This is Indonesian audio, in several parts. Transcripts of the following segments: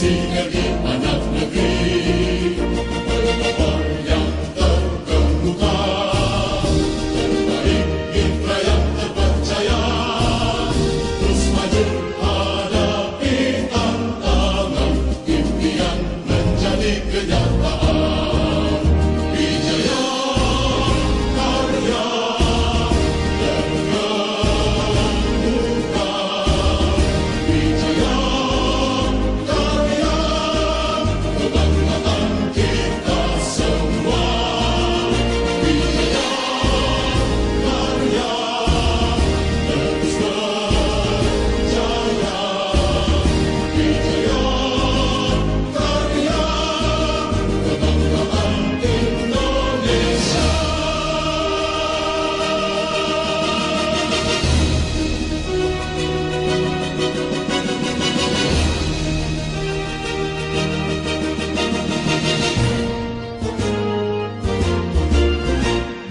sinergi anak negeri, bermotor yang terkemuka, terbaik mitra yang terpercaya, terus maju hadapi tantangan, impian menjadi kenyataan. Wijaya karya terkemuka, wijaya karya kebanggaan kita semua. Wijaya karya terus berjaya, wijaya karya kebanggaan Indonesia.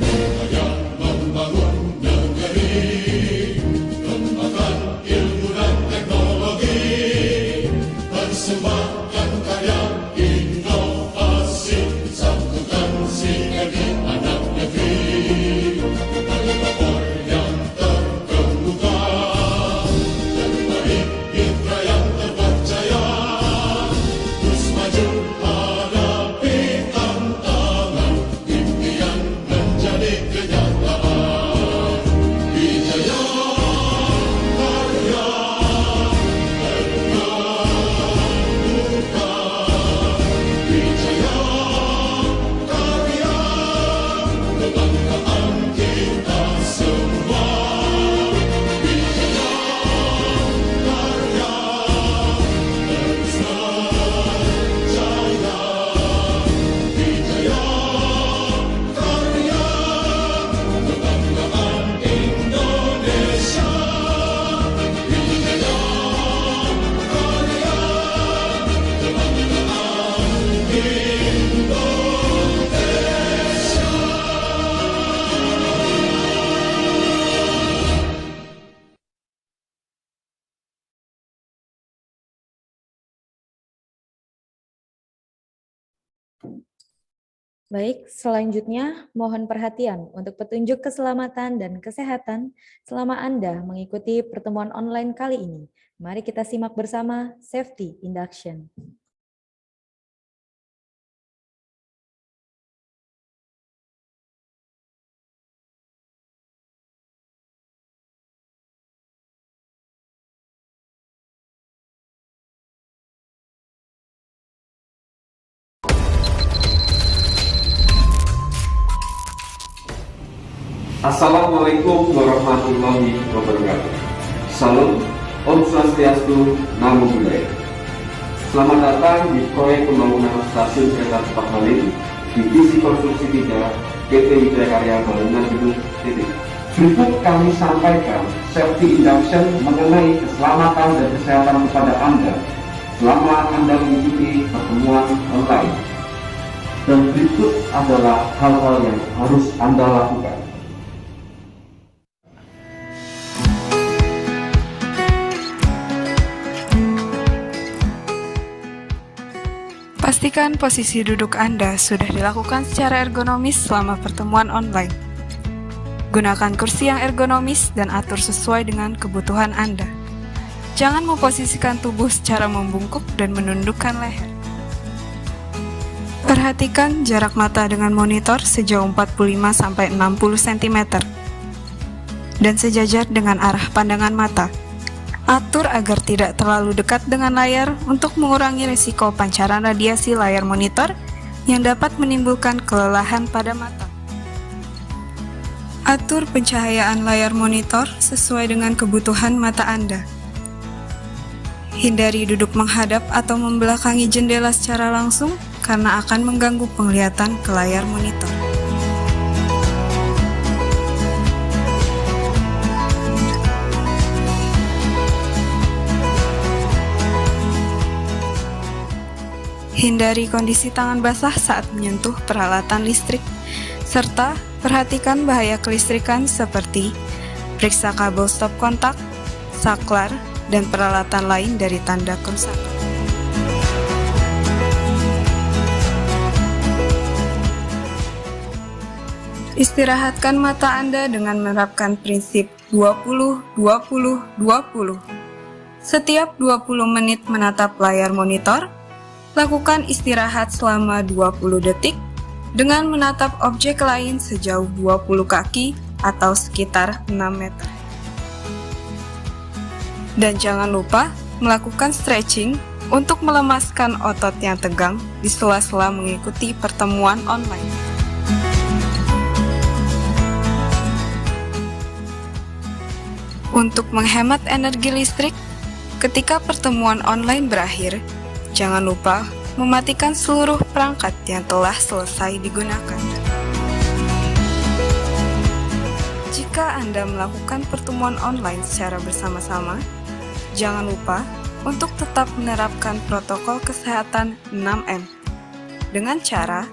Berkarya membangun negeri, kembangkan ilmu dan teknologi, persembahkan karya inovasi, satukan sinergi anak negeri, bermotor yang terkemuka, terbaik mitra yang terpercaya, terus maju hadapi tantangan, impian menjadi kenyataan. Wijaya karya terkemuka, wijaya karya kebanggaan kita semua. Wijaya karya terus berjaya, wijaya karya kebanggaan Indonesia. Wijaya karya kebanggaan Indonesia. Baik, selanjutnya mohon perhatian untuk petunjuk keselamatan dan kesehatan selama Anda mengikuti pertemuan online kali ini. Mari kita simak bersama Safety Induction. Assalamualaikum warahmatullahi wabarakatuh. Salam, Om Swastiastu, Namo Buddhaya. Selamat datang di proyek pembangunan stasiun kereta cepat Halim, Divisi Konstruksi 3, PT Wijaya Karya Bangunan Gedung Titik. Berikut kami sampaikan safety induction mengenai keselamatan dan kesehatan kepada Anda selama Anda mengikuti pertemuan online. Dan berikut adalah hal-hal yang harus Anda lakukan. Pastikan posisi duduk Anda sudah dilakukan secara ergonomis selama pertemuan online. Gunakan kursi yang ergonomis dan atur sesuai dengan kebutuhan Anda. Jangan memposisikan tubuh secara membungkuk dan menundukkan leher. Perhatikan jarak mata dengan monitor sejauh 45-60 cm dan sejajar dengan arah pandangan mata. Atur agar tidak terlalu dekat dengan layar untuk mengurangi risiko pancaran radiasi layar monitor yang dapat menimbulkan kelelahan pada mata. Atur pencahayaan layar monitor sesuai dengan kebutuhan mata Anda. Hindari duduk menghadap atau membelakangi jendela secara langsung karena akan mengganggu penglihatan ke layar monitor. Hindari kondisi tangan basah saat menyentuh peralatan listrik, serta perhatikan bahaya kelistrikan seperti periksa kabel stop kontak, saklar, dan peralatan lain dari tanda kerusakan. Istirahatkan mata Anda dengan menerapkan prinsip 20-20-20. Setiap 20 menit menatap layar monitor, lakukan istirahat selama 20 detik dengan menatap objek lain sejauh 20 kaki atau sekitar 6 meter. Dan jangan lupa melakukan stretching untuk melemaskan otot yang tegang di sela-sela mengikuti pertemuan online. Untuk menghemat energi listrik, ketika pertemuan online berakhir, jangan lupa mematikan seluruh perangkat yang telah selesai digunakan. Jika Anda melakukan pertemuan online secara bersama-sama, jangan lupa untuk tetap menerapkan protokol kesehatan 6M dengan cara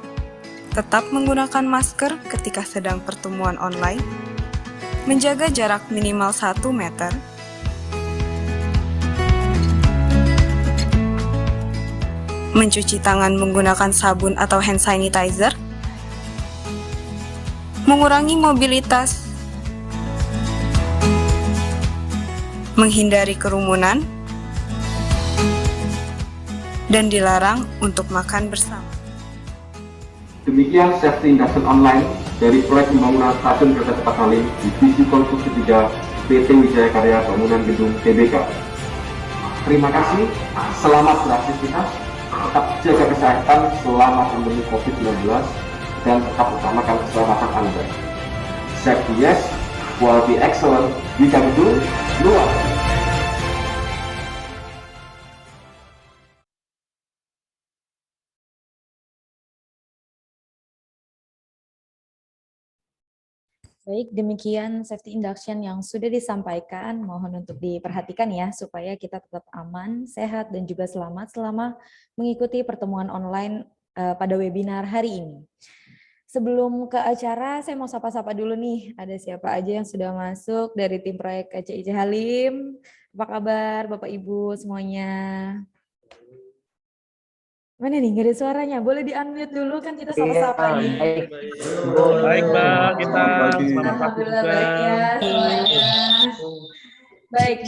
tetap menggunakan masker ketika sedang pertemuan online, menjaga jarak minimal 1 meter, mencuci tangan menggunakan sabun atau hand sanitizer, mengurangi mobilitas, menghindari kerumunan, dan dilarang untuk makan bersama. Demikian safety induction online dari proyek pembangunan stasiun kereta cepat Halim Divisi Konstruksi 3 PT Wijaya Karya Bangunan Gedung TBK. Terima kasih, selamat beraktivitas, tetap jaga kesehatan selama pandemi COVID-19 dan tetap utamakan keselamatan Anda. Safety yes, quality excellent, we can do luar. Baik, demikian safety induction yang sudah disampaikan. Mohon untuk diperhatikan ya, supaya kita tetap aman, sehat, dan juga selamat selama mengikuti pertemuan online pada webinar hari ini. Sebelum ke acara, saya mau sapa-sapa dulu nih. Ada siapa aja yang sudah masuk dari tim proyek KCIC Halim? Apa kabar Bapak Ibu semuanya? Mana nih, nggak ada suaranya? Boleh di-unmute dulu, kan kita sapa-sapa nih. Baik, Mbak. Kita selamat pagi Alhamdulillah juga. baik ya semuanya. Baik,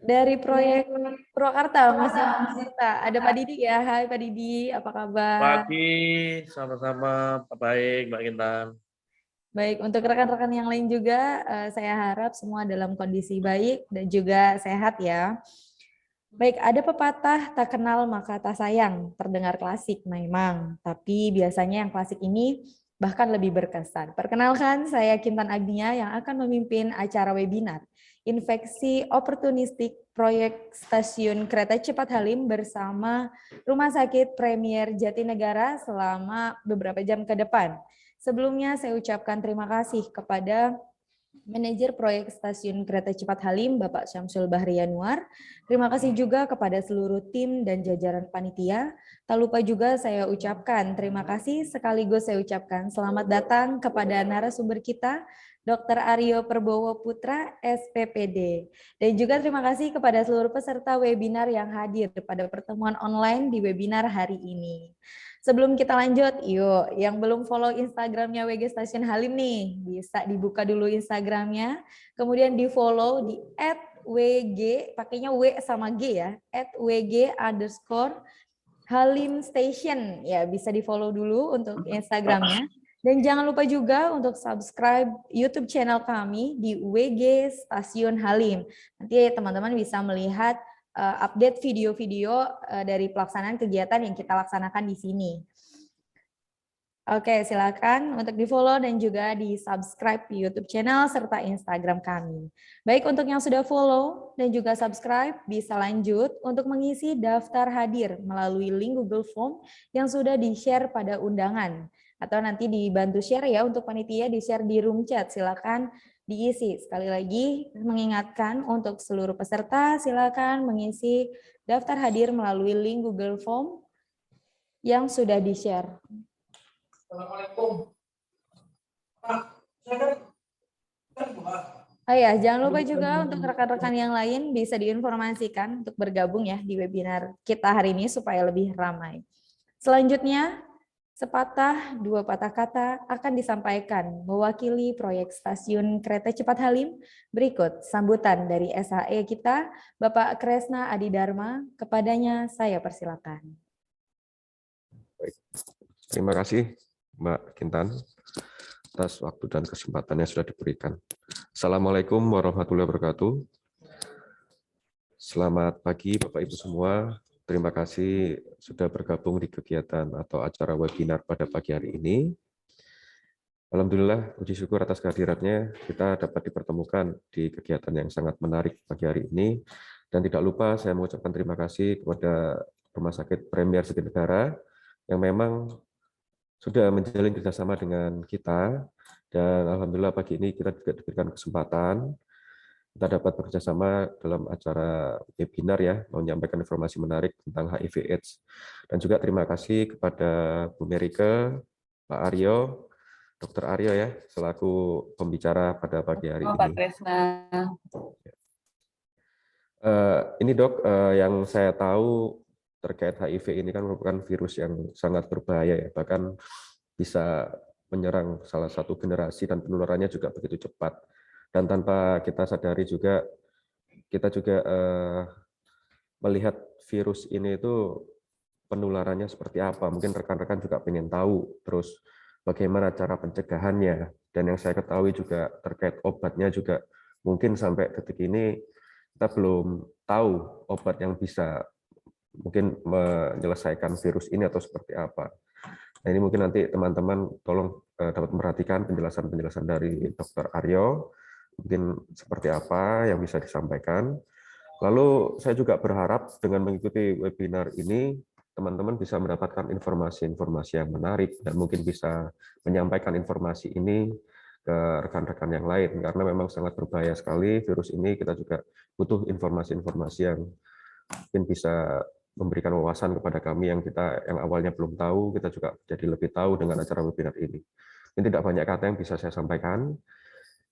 dari proyek Purwakarta, Mas Sita. Ada Pak Didi ya. Hai Pak Didi, apa kabar? Pagi, sama-sama. Baik, Mbak Intan. Baik, untuk rekan-rekan yang lain juga, saya harap semua dalam kondisi baik dan juga sehat ya. Baik, ada pepatah tak kenal maka tak sayang, terdengar klasik memang, tapi biasanya yang klasik ini bahkan lebih berkesan. Perkenalkan, saya Kintan Agnia yang akan memimpin acara webinar Infeksi Oportunistik Proyek Stasiun Kereta Cepat Halim bersama Rumah Sakit Premier Jatinegara selama beberapa jam ke depan. Sebelumnya saya ucapkan terima kasih kepada Manajer Proyek Stasiun Kereta Cepat Halim, Bapak Syamsul Bahri Yanuar. Terima kasih juga kepada seluruh tim dan jajaran panitia. Tak lupa juga saya ucapkan terima kasih sekaligus saya ucapkan selamat datang kepada narasumber kita, Dr. Aryo Perbowo Putra, SPPD. Dan juga terima kasih kepada seluruh peserta webinar yang hadir pada pertemuan online di webinar hari ini. Sebelum kita lanjut, yuk yang belum follow Instagramnya WG Stasiun Halim nih, bisa dibuka dulu Instagramnya, kemudian di follow di @wg, pakainya W sama G ya, @wg_Halim Station, ya bisa di follow dulu untuk Instagramnya. Dan jangan lupa juga untuk subscribe YouTube channel kami di WG Stasiun Halim. Nanti teman-teman bisa melihat update video-video dari pelaksanaan kegiatan yang kita laksanakan di sini. Oke, silakan untuk di-follow dan juga di-subscribe di YouTube channel serta Instagram kami. Baik, untuk yang sudah follow dan juga subscribe, bisa lanjut untuk mengisi daftar hadir melalui link Google Form yang sudah di-share pada undangan. Atau nanti dibantu share ya untuk panitia, di-share di room chat, silakan diisi. Sekali lagi mengingatkan untuk seluruh peserta, silakan mengisi daftar hadir melalui link Google Form yang sudah di-share. Assalamualaikum. Oh ya, jangan lupa juga untuk rekan-rekan yang lain bisa diinformasikan untuk bergabung ya di webinar kita hari ini supaya lebih ramai. Selanjutnya, Sepatah dua patah kata akan disampaikan mewakili proyek stasiun kereta cepat Halim. Berikut sambutan dari SHE kita, Bapak Kresna Adi Dharma. Kepadanya saya persilakan. Baik. Terima kasih Mbak Kintan atas waktu dan kesempatan yang sudah diberikan. Assalamualaikum warahmatullahi wabarakatuh. Selamat pagi Bapak Ibu semua. Terima kasih sudah bergabung di kegiatan atau acara webinar pada pagi hari ini. Alhamdulillah, puji syukur atas kehadirannya, kita dapat dipertemukan di kegiatan yang sangat menarik pagi hari ini. Dan tidak lupa saya mengucapkan terima kasih kepada Rumah Sakit Premier Jatinegara yang memang sudah menjalin kerjasama dengan kita. Dan Alhamdulillah pagi ini kita juga diberikan kesempatan kita dapat bekerjasama dalam acara webinar ya, menyampaikan informasi menarik tentang HIV/AIDS. Dan juga terima kasih kepada Bu Merike, Pak Aryo, Dr. Aryo ya, selaku pembicara pada pagi hari ini. Pak Kresna. Ini dok, yang saya tahu terkait HIV ini kan merupakan virus yang sangat berbahaya ya, bahkan bisa menyerang salah satu generasi dan penularannya juga begitu cepat. Dan tanpa kita sadari juga, kita juga melihat virus ini itu penularannya seperti apa. Mungkin rekan-rekan juga ingin tahu, terus bagaimana cara pencegahannya. Dan yang saya ketahui juga terkait obatnya juga, mungkin sampai detik ini kita belum tahu obat yang bisa mungkin menyelesaikan virus ini atau seperti apa. Nah ini mungkin nanti teman-teman tolong dapat memperhatikan penjelasan-penjelasan dari Dr. Aryo, mungkin seperti apa yang bisa disampaikan. Lalu saya juga berharap dengan mengikuti webinar ini, teman-teman bisa mendapatkan informasi-informasi yang menarik dan mungkin bisa menyampaikan informasi ini ke rekan-rekan yang lain, karena memang sangat berbahaya sekali virus ini. Kita juga butuh informasi-informasi yang mungkin bisa memberikan wawasan kepada kami yang awalnya belum tahu, kita juga jadi lebih tahu dengan acara webinar ini. Ini tidak banyak kata yang bisa saya sampaikan.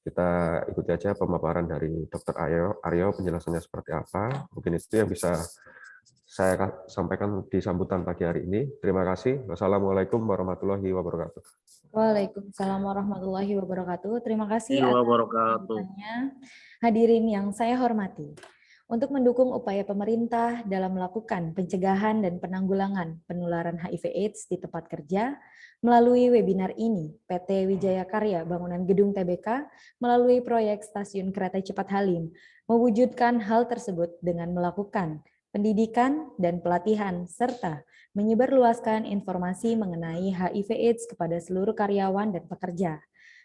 Kita ikuti aja pemaparan dari Dr. Aryo, penjelasannya seperti apa. Mungkin itu yang bisa saya sampaikan di sambutan pagi hari ini. Terima kasih. Wassalamualaikum warahmatullahi wabarakatuh. Waalaikumsalam warahmatullahi wabarakatuh. Terima kasih atas Wabarakatuh. sambutannya. Hadirin yang saya hormati. Untuk mendukung upaya pemerintah dalam melakukan pencegahan dan penanggulangan penularan HIV/AIDS di tempat kerja, melalui webinar ini, PT Wijaya Karya Bangunan Gedung TBK melalui proyek Stasiun Kereta Cepat Halim mewujudkan hal tersebut dengan melakukan pendidikan dan pelatihan serta menyebarluaskan informasi mengenai HIV/AIDS kepada seluruh karyawan dan pekerja.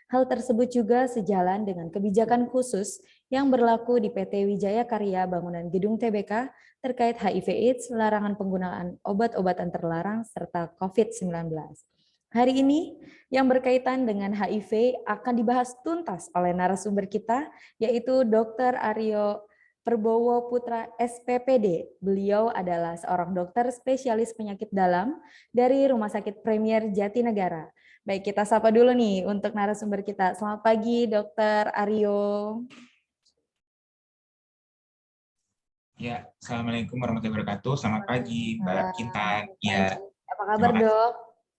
Hal tersebut juga sejalan dengan kebijakan khusus yang berlaku di PT Wijaya Karya Bangunan Gedung TBK terkait HIV/AIDS, larangan penggunaan obat-obatan terlarang, serta COVID-19. Hari ini yang berkaitan dengan HIV akan dibahas tuntas oleh narasumber kita, yaitu Dr. Aryo Perbowo Putra SPPD. Beliau adalah seorang dokter spesialis penyakit dalam dari Rumah Sakit Premier Jatinegara. Baik, kita sapa dulu nih untuk narasumber kita. Selamat pagi, Dr. Aryo. Ya, Assalamualaikum warahmatullahi wabarakatuh. Selamat pagi, Mbak Kintan. Ya, Apa kabar, terima kasih. Dok?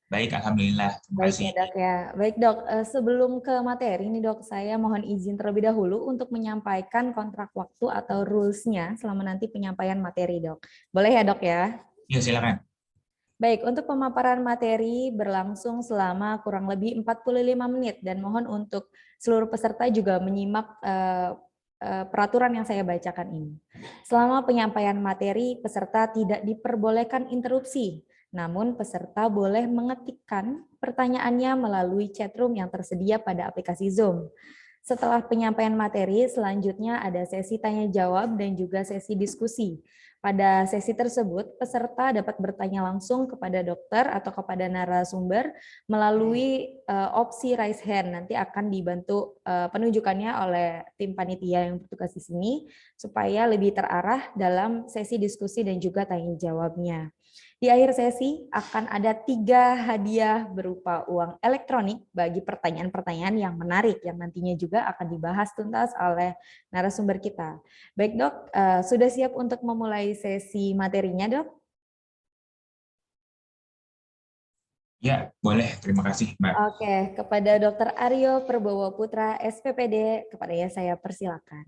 Baik, Alhamdulillah. Terima Baik kasih. ya, Dok ya. Baik, Dok. Sebelum ke materi nih, Dok, saya mohon izin terlebih dahulu untuk menyampaikan kontrak waktu atau rules-nya selama nanti penyampaian materi, Dok. Boleh ya, Dok ya? Ya, silakan. Baik, untuk pemaparan materi berlangsung selama kurang lebih 45 menit dan mohon untuk seluruh peserta juga menyimak peraturan yang saya bacakan ini. Selama penyampaian materi, peserta tidak diperbolehkan interupsi, namun peserta boleh mengetikkan pertanyaannya melalui chatroom yang tersedia pada aplikasi Zoom. Setelah penyampaian materi, selanjutnya ada sesi tanya jawab dan juga sesi diskusi. Pada sesi tersebut, peserta dapat bertanya langsung kepada dokter atau kepada narasumber melalui opsi raise hand. Nanti akan dibantu penunjukannya oleh tim panitia yang bertugas di sini supaya lebih terarah dalam sesi diskusi dan juga tanya jawabnya. Di akhir sesi akan ada 3 hadiah berupa uang elektronik bagi pertanyaan-pertanyaan yang menarik yang nantinya juga akan dibahas tuntas oleh narasumber kita. Baik, Dok, sudah siap untuk memulai sesi materinya, Dok? Ya, boleh. Terima kasih, Mbak. Oke, kepada Dr. Aryo Perbowo Putra, SPPD, kepadanya saya persilakan.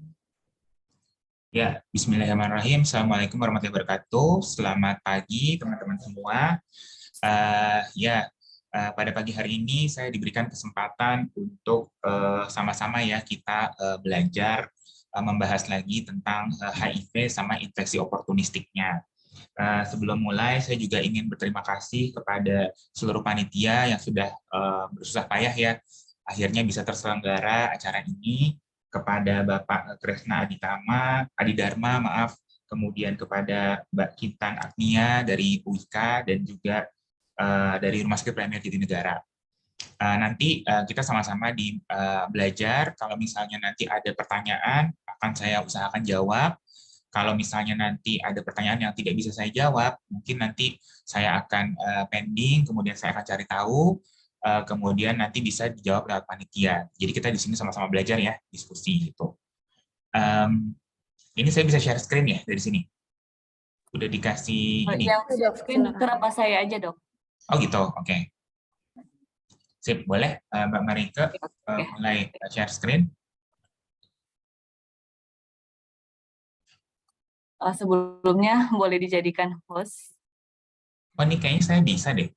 Ya, Bismillahirrahmanirrahim. Assalamualaikum warahmatullahi wabarakatuh. Selamat pagi, teman-teman semua. Pada pagi hari ini saya diberikan kesempatan untuk sama-sama ya kita belajar membahas lagi tentang HIV sama infeksi oportunistiknya. Sebelum mulai, saya juga ingin berterima kasih kepada seluruh panitia yang sudah bersusah payah ya, akhirnya bisa terselenggara acara ini, kepada Bapak Kresna Adidharma, kemudian kepada Mbak Kintan Agnia dari UIK, dan juga dari Rumah Sakit Premier Jatinegara. Nanti kita sama-sama belajar, kalau misalnya nanti ada pertanyaan, akan saya usahakan jawab. Kalau misalnya nanti ada pertanyaan yang tidak bisa saya jawab, mungkin nanti saya akan pending, kemudian saya akan cari tahu, kemudian nanti bisa dijawab lewat panitia. Jadi kita di sini sama-sama belajar ya, diskusi gitu. Ini saya bisa share screen ya dari sini. Udah dikasih ini. Yang share screen dokter apa saya aja, Dok? Oh gitu, oke. Sip, boleh Mbak Marike mulai share screen. Sebelumnya boleh dijadikan host. Oh, ini kayaknya saya bisa deh.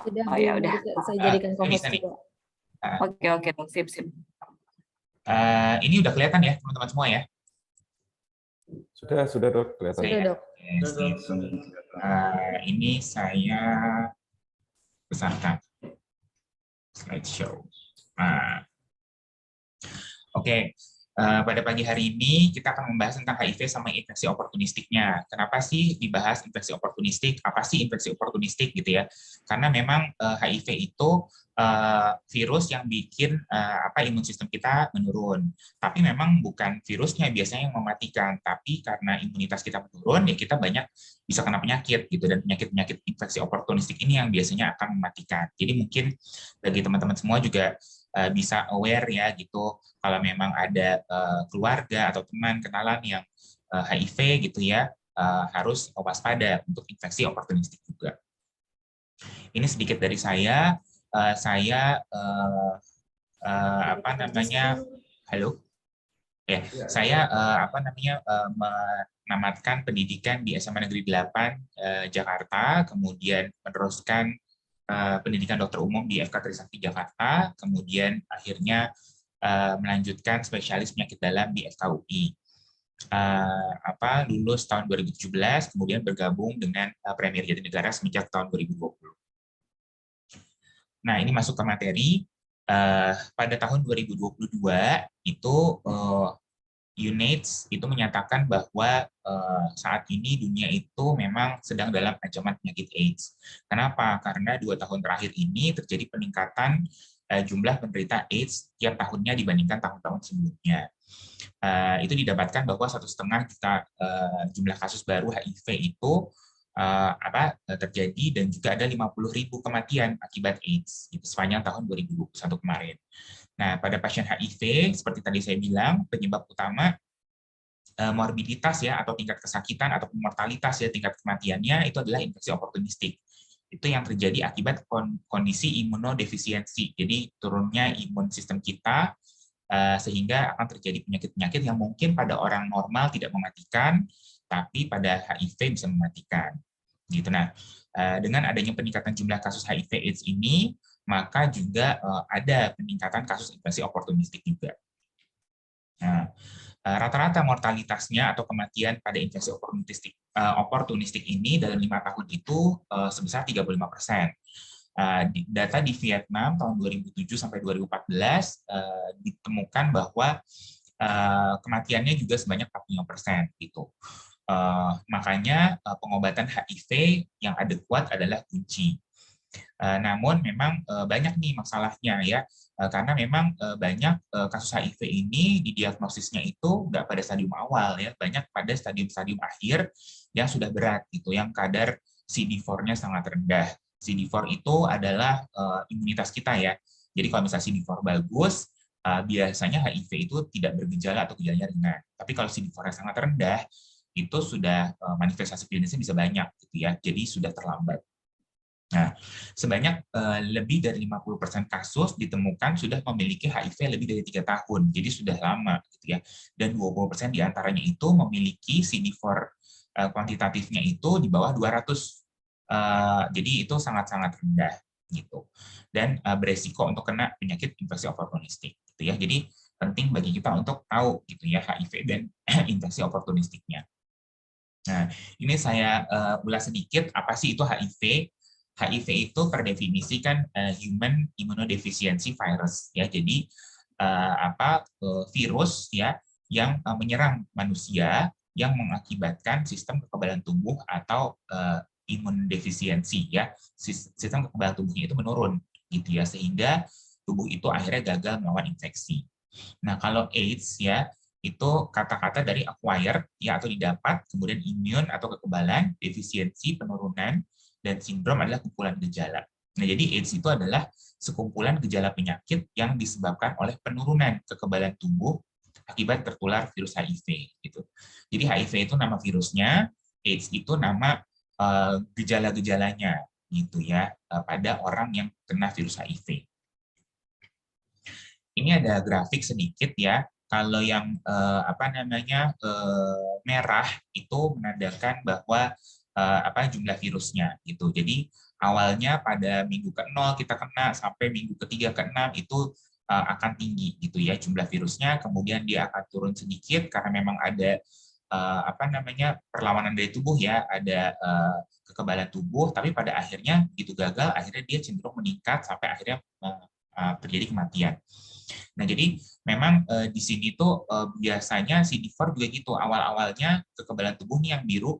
Sudah, ya udah. Saya jadikan co-host juga. Oke, Dok. Sip. Ini udah kelihatan ya, teman-teman semua ya? Sudah Dok, kelihatan. Sudah, Dok. Ini saya besarkan slideshow. Oke. Pada pagi hari ini kita akan membahas tentang HIV sama infeksi oportunistiknya. Kenapa sih dibahas infeksi oportunistik? Apa sih infeksi oportunistik gitu ya? Karena memang HIV itu virus yang bikin imun sistem kita menurun. Tapi memang bukan virusnya biasanya yang mematikan, tapi karena imunitas kita menurun ya kita banyak bisa kena penyakit gitu, dan penyakit-penyakit infeksi oportunistik ini yang biasanya akan mematikan. Jadi mungkin bagi teman-teman semua juga bisa aware ya gitu, kalau memang ada keluarga atau teman kenalan yang HIV gitu ya, harus waspada untuk infeksi oportunistik juga. Ini sedikit dari saya. Saya menamatkan pendidikan di SMA Negeri 8 Jakarta, kemudian meneruskan pendidikan dokter umum di FK Trisakti Jakarta, kemudian akhirnya melanjutkan spesialis penyakit dalam di FKUI. Lulus tahun 2017, kemudian bergabung dengan Premier Jatinegara semenjak tahun 2020. Nah, ini masuk ke materi. Pada tahun 2022 itu UNAIDS itu menyatakan bahwa saat ini dunia itu memang sedang dalam ancaman penyakit AIDS. Kenapa? Karena 2 tahun terakhir ini terjadi peningkatan jumlah penderita AIDS tiap tahunnya dibandingkan tahun-tahun sebelumnya. Itu didapatkan bahwa 1,5 juta jumlah kasus baru HIV itu terjadi, dan juga ada 50.000 kematian akibat AIDS gitu, sepanjang tahun 2021 kemarin. Nah, pada pasien HIV, seperti tadi saya bilang, penyebab utama morbiditas ya, atau tingkat kesakitan atau mortalitas ya, tingkat kematiannya itu adalah infeksi oportunistik. Itu yang terjadi akibat kondisi imunodefisiensi. Jadi turunnya imun sistem kita, sehingga akan terjadi penyakit-penyakit yang mungkin pada orang normal tidak mematikan, tapi pada HIV bisa mematikan. Gitu. Nah, dengan adanya peningkatan jumlah kasus HIV/AIDS ini, maka juga ada peningkatan kasus infeksi oportunistik juga. Nah, rata-rata mortalitasnya atau kematian pada infeksi oportunistik ini dalam 5 tahun itu sebesar 35%. Data di Vietnam tahun 2007 sampai 2014 ditemukan bahwa kematiannya juga sebanyak 45% gitu. Makanya pengobatan HIV yang adekuat adalah kunci. Namun memang banyak nih masalahnya ya, karena memang banyak kasus HIV ini didiagnosisnya itu nggak pada stadium awal ya, banyak pada stadium-stadium akhir yang sudah berat gitu, yang kadar CD4-nya sangat rendah. CD4 itu adalah imunitas kita ya. Jadi kalau misalnya CD4 bagus, biasanya HIV itu tidak bergejala atau gejalanya ringan. Tapi kalau CD4-nya sangat rendah, itu sudah manifestasi klinisnya bisa banyak gitu ya. Jadi sudah terlambat. Nah, sebanyak lebih dari 50% kasus ditemukan sudah memiliki HIV lebih dari 3 tahun, jadi sudah lama gitu ya. Dan 20% diantaranya itu memiliki CD4 kuantitatifnya itu di bawah 200. Jadi itu sangat-sangat rendah gitu. Dan beresiko untuk kena penyakit infeksi oportunistik gitu ya. Jadi penting bagi kita untuk tahu gitu ya HIV dan infeksi oportunistiknya. Nah, ini saya ulas sedikit apa sih itu HIV. HIV itu per definisi kan human immunodeficiency virus ya. Jadi virus ya yang menyerang manusia yang mengakibatkan sistem kekebalan tubuh atau imun defisiensi ya. Sistem kekebalan tubuhnya itu menurun gitu ya, sehingga tubuh itu akhirnya gagal melawan infeksi. Nah, kalau AIDS ya itu kata-kata dari acquired ya atau didapat, kemudian immune atau kekebalan, defisiensi penurunan, dan sindrom adalah kumpulan gejala. Nah, jadi AIDS itu adalah sekumpulan gejala penyakit yang disebabkan oleh penurunan kekebalan tubuh akibat tertular virus HIV gitu. Jadi HIV itu nama virusnya, AIDS itu nama gejala-gejalanya gitu ya pada orang yang kena virus HIV. Ini ada grafik sedikit ya. Kalau yang merah itu menandakan bahwa jumlah virusnya gitu. Jadi awalnya pada minggu ke-0 kita kena sampai minggu ke-3 ke-6 itu akan tinggi gitu ya jumlah virusnya, kemudian dia akan turun sedikit karena memang ada perlawanan dari tubuh ya, ada kekebalan tubuh, tapi pada akhirnya itu gagal, akhirnya dia cenderung meningkat sampai akhirnya terjadi kematian. Nah, jadi memang di sini tuh biasanya CD4 juga gitu, awal-awalnya kekebalan tubuh nih yang biru,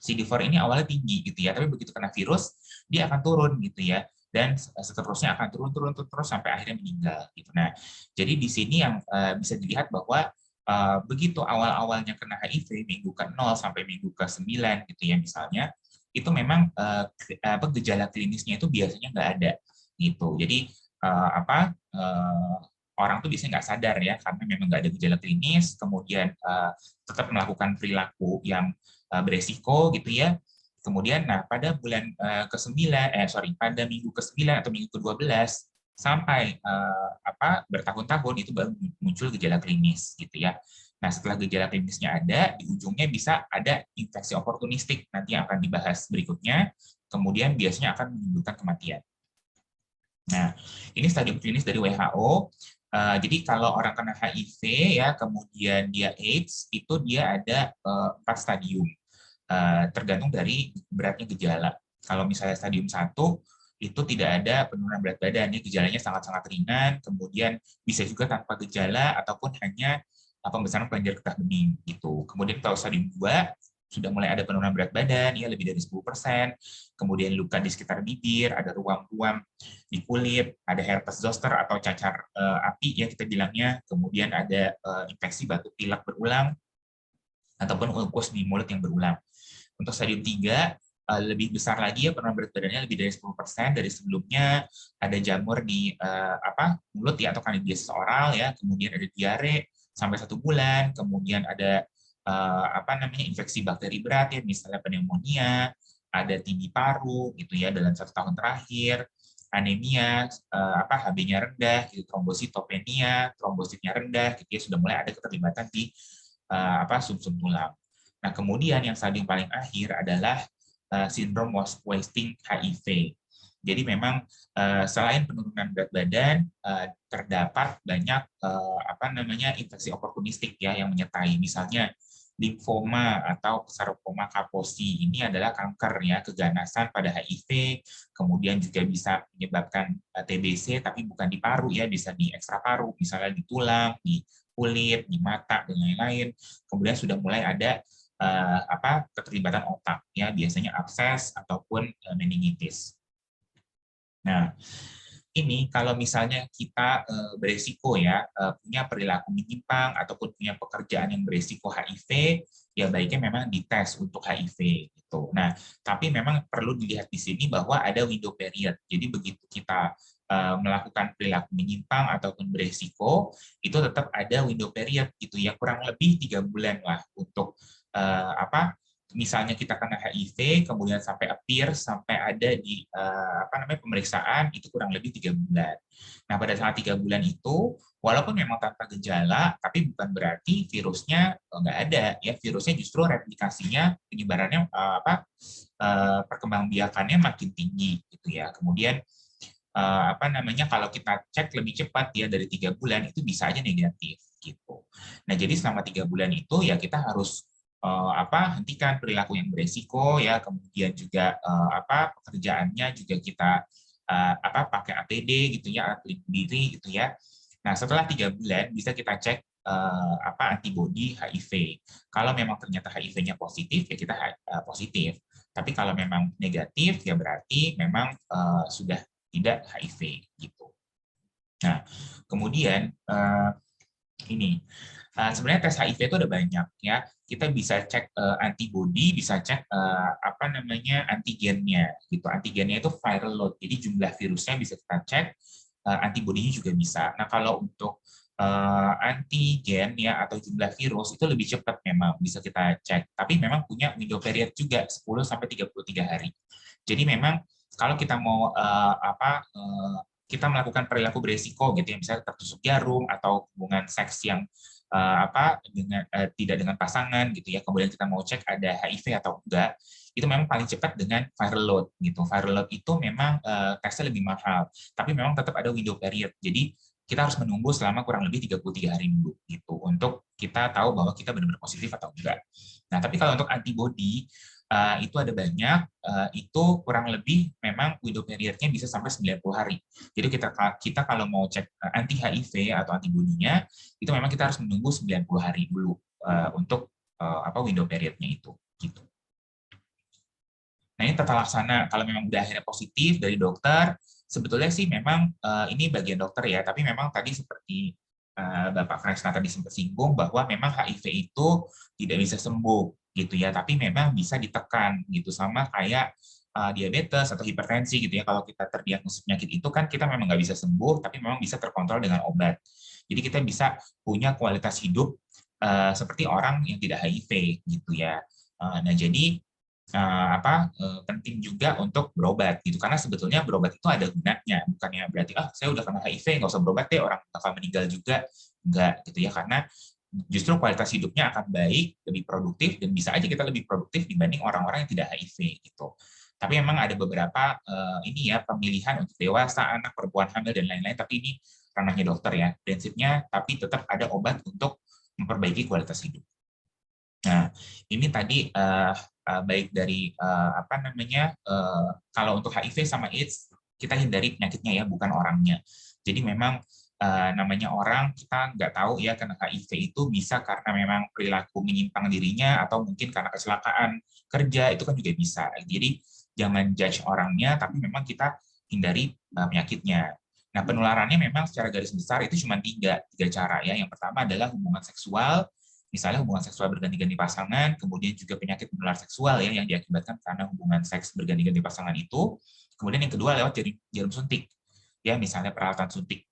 CD4 ini awalnya tinggi gitu ya, tapi begitu kena virus dia akan turun gitu ya, dan seterusnya akan turun terus sampai akhirnya meninggal gitu. Nah, jadi di sini yang bisa dilihat bahwa begitu awal-awalnya kena HIV minggu ke-0 sampai minggu ke-9 gitu ya misalnya, itu memang gejala klinisnya itu biasanya nggak ada gitu. Jadi orang tuh biasanya nggak sadar ya karena memang nggak ada gejala klinis, kemudian tetap melakukan perilaku yang beresiko gitu ya. Kemudian pada bulan pada minggu ke-9 atau minggu ke-12 sampai bertahun-tahun itu baru muncul gejala klinis gitu ya. Nah, setelah gejala klinisnya ada, di ujungnya bisa ada infeksi oportunistik nanti yang akan dibahas berikutnya. Kemudian biasanya akan menimbulkan kematian. Nah, ini stadium klinis dari WHO. Jadi kalau orang kena HIV ya, kemudian dia AIDS, itu dia ada 4 stadium. Tergantung dari beratnya gejala. Kalau misalnya stadium 1, itu tidak ada penurunan berat badan, gejalanya sangat-sangat ringan, kemudian bisa juga tanpa gejala ataupun hanya pembesaran kelenjar getah bening gitu. Kemudian kalau stadium 2 sudah mulai ada penurunan berat badan ya lebih dari 10%, kemudian luka di sekitar bibir, ada ruam-ruam di kulit, ada herpes zoster atau cacar api ya kita bilangnya, kemudian ada infeksi batuk pilek berulang ataupun ulkus di mulut yang berulang. Untuk stadium 3 lebih besar lagi ya, penurunan berat badannya lebih dari 10% dari sebelumnya, ada jamur di mulut ya atau kandidiasis oral ya, kemudian ada diare sampai 1 bulan, kemudian ada infeksi bakteri berat ya, misalnya pneumonia, ada TB paru gitu ya dalam 1 tahun terakhir, anemia, HB-nya rendah, gitu, trombositopenia, trombositnya rendah, gitu ya, sudah mulai ada keterlibatan di sumsum tulang. Nah, kemudian yang stadium paling akhir adalah sindrom wasting HIV. Jadi memang selain penurunan berat badan, terdapat banyak infeksi oportunistik ya yang menyertai, misalnya limfoma atau sarkoma Kaposi. Ini adalah kanker ya, keganasan pada HIV, kemudian juga bisa menyebabkan TBC tapi bukan di paru ya, bisa di ekstra paru, misalnya di tulang, di kulit, di mata dan lain-lain. Kemudian sudah mulai ada keterlibatan otak ya, biasanya abses ataupun meningitis. Nah, ini kalau misalnya kita beresiko ya punya perilaku menyimpang ataupun punya pekerjaan yang beresiko HIV, ya baiknya memang dites untuk HIV gitu. Nah, tapi memang perlu dilihat di sini bahwa ada window period. Jadi begitu kita melakukan perilaku menyimpang ataupun beresiko, itu tetap ada window period gitu ya, kurang lebih 3 bulan lah untuk misalnya kita kena HIV, kemudian sampai appear, sampai ada di pemeriksaan, itu kurang lebih 3 bulan. Nah, pada saat 3 bulan itu, walaupun memang tanpa gejala, tapi bukan berarti virusnya nggak ada. Ya, virusnya justru replikasinya, penyebarannya perkembangbiakannya makin tinggi, gitu ya. Kemudian kalau kita cek lebih cepat ya dari 3 bulan itu bisa aja negatif, gitu. Nah, jadi selama 3 bulan itu ya kita harus hentikan perilaku yang beresiko ya, kemudian juga pekerjaannya juga kita pakai APD gitu ya, alat pelindung diri gitu ya. Nah, setelah 3 bulan bisa kita cek antibodi HIV. Kalau memang ternyata HIV-nya positif ya kita positif. Tapi kalau memang negatif ya berarti memang sudah tidak HIV gitu. Nah, kemudian sebenarnya tes HIV itu ada banyak ya. Kita bisa cek antibody, bisa cek antigennya gitu. Antigennya itu viral load. Jadi jumlah virusnya bisa kita cek, antibodinya juga bisa. Nah, kalau untuk antigen ya atau jumlah virus itu lebih cepat memang bisa kita cek. Tapi memang punya window period juga 10 sampai 33 hari. Jadi memang kalau kita mau kita melakukan perilaku beresiko gitu ya, misalnya tertusuk jarum atau hubungan seks yang tidak dengan pasangan gitu ya, kemudian kita mau cek ada HIV atau enggak, itu memang paling cepat dengan viral load gitu. Viral load itu memang tesnya lebih mahal, tapi memang tetap ada window period. Jadi kita harus menunggu selama kurang lebih 33 hari dulu gitu untuk kita tahu bahwa kita benar-benar positif atau enggak. Nah, tapi kalau untuk antibody itu ada banyak, itu kurang lebih memang window period-nya bisa sampai 90 hari. Jadi kita kalau mau cek anti HIV atau antibodinya, itu memang kita harus menunggu 90 hari dulu untuk window period-nya itu. Gitu. Nah, ini tata laksana kalau memang udah akhirnya positif dari dokter, sebetulnya sih memang ini bagian dokter ya, tapi memang tadi seperti Bapak Kresna tadi sempat singgung bahwa memang HIV itu tidak bisa sembuh gitu ya, tapi memang bisa ditekan gitu, sama kayak diabetes atau hipertensi gitu ya. Kalau kita terdiagnosis penyakit itu kan kita memang nggak bisa sembuh, tapi memang bisa terkontrol dengan obat. Jadi kita bisa punya kualitas hidup seperti orang yang tidak HIV gitu ya. Nah, jadi penting juga untuk berobat gitu, karena sebetulnya berobat itu ada gunanya, bukannya berarti saya udah kena HIV nggak usah berobat deh, orang bakal meninggal juga, enggak gitu ya, karena justru kualitas hidupnya akan baik, lebih produktif, dan bisa aja kita lebih produktif dibanding orang-orang yang tidak HIV gitu. Tapi memang ada beberapa pemilihan untuk dewasa, anak, perempuan hamil dan lain-lain, tapi ini ranahnya dokter ya prinsipnya, tapi tetap ada obat untuk memperbaiki kualitas hidup. Nah, ini tadi baik dari kalau untuk HIV sama AIDS kita hindari penyakitnya ya, bukan orangnya. Jadi memang namanya orang, kita nggak tahu ya kena HIV itu bisa karena memang perilaku menyimpang dirinya atau mungkin karena kecelakaan kerja, itu kan juga bisa. Jadi jangan judge orangnya, tapi memang kita hindari penyakitnya. Nah, penularannya memang secara garis besar itu cuma tiga cara ya. Yang pertama adalah hubungan seksual, misalnya hubungan seksual berganti-ganti pasangan, kemudian juga penyakit menular seksual ya yang diakibatkan karena hubungan seks berganti-ganti pasangan itu. Kemudian yang kedua lewat jarum suntik, ya misalnya peralatan suntik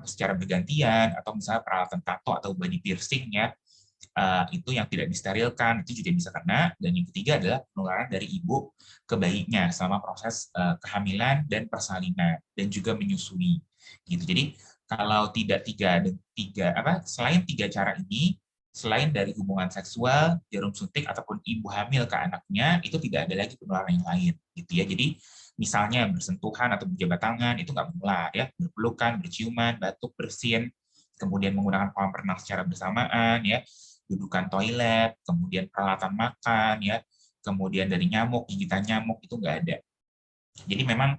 secara bergantian, atau misalnya peralatan tato atau body piercing ya, itu yang tidak disterilkan itu juga bisa kena. Dan yang ketiga adalah penularan dari ibu ke bayinya selama proses kehamilan dan persalinan dan juga menyusui. Gitu. Jadi kalau selain tiga cara ini, selain dari hubungan seksual, jarum suntik ataupun ibu hamil ke anaknya, itu tidak ada lagi penularan yang lain, gitu ya. Jadi misalnya bersentuhan atau berjabat tangan itu nggak menular ya, berpelukan, berciuman, batuk, bersin, kemudian menggunakan kolam renang secara bersamaan ya, dudukan toilet, kemudian peralatan makan ya, kemudian dari nyamuk, gigitan nyamuk itu nggak ada. Jadi memang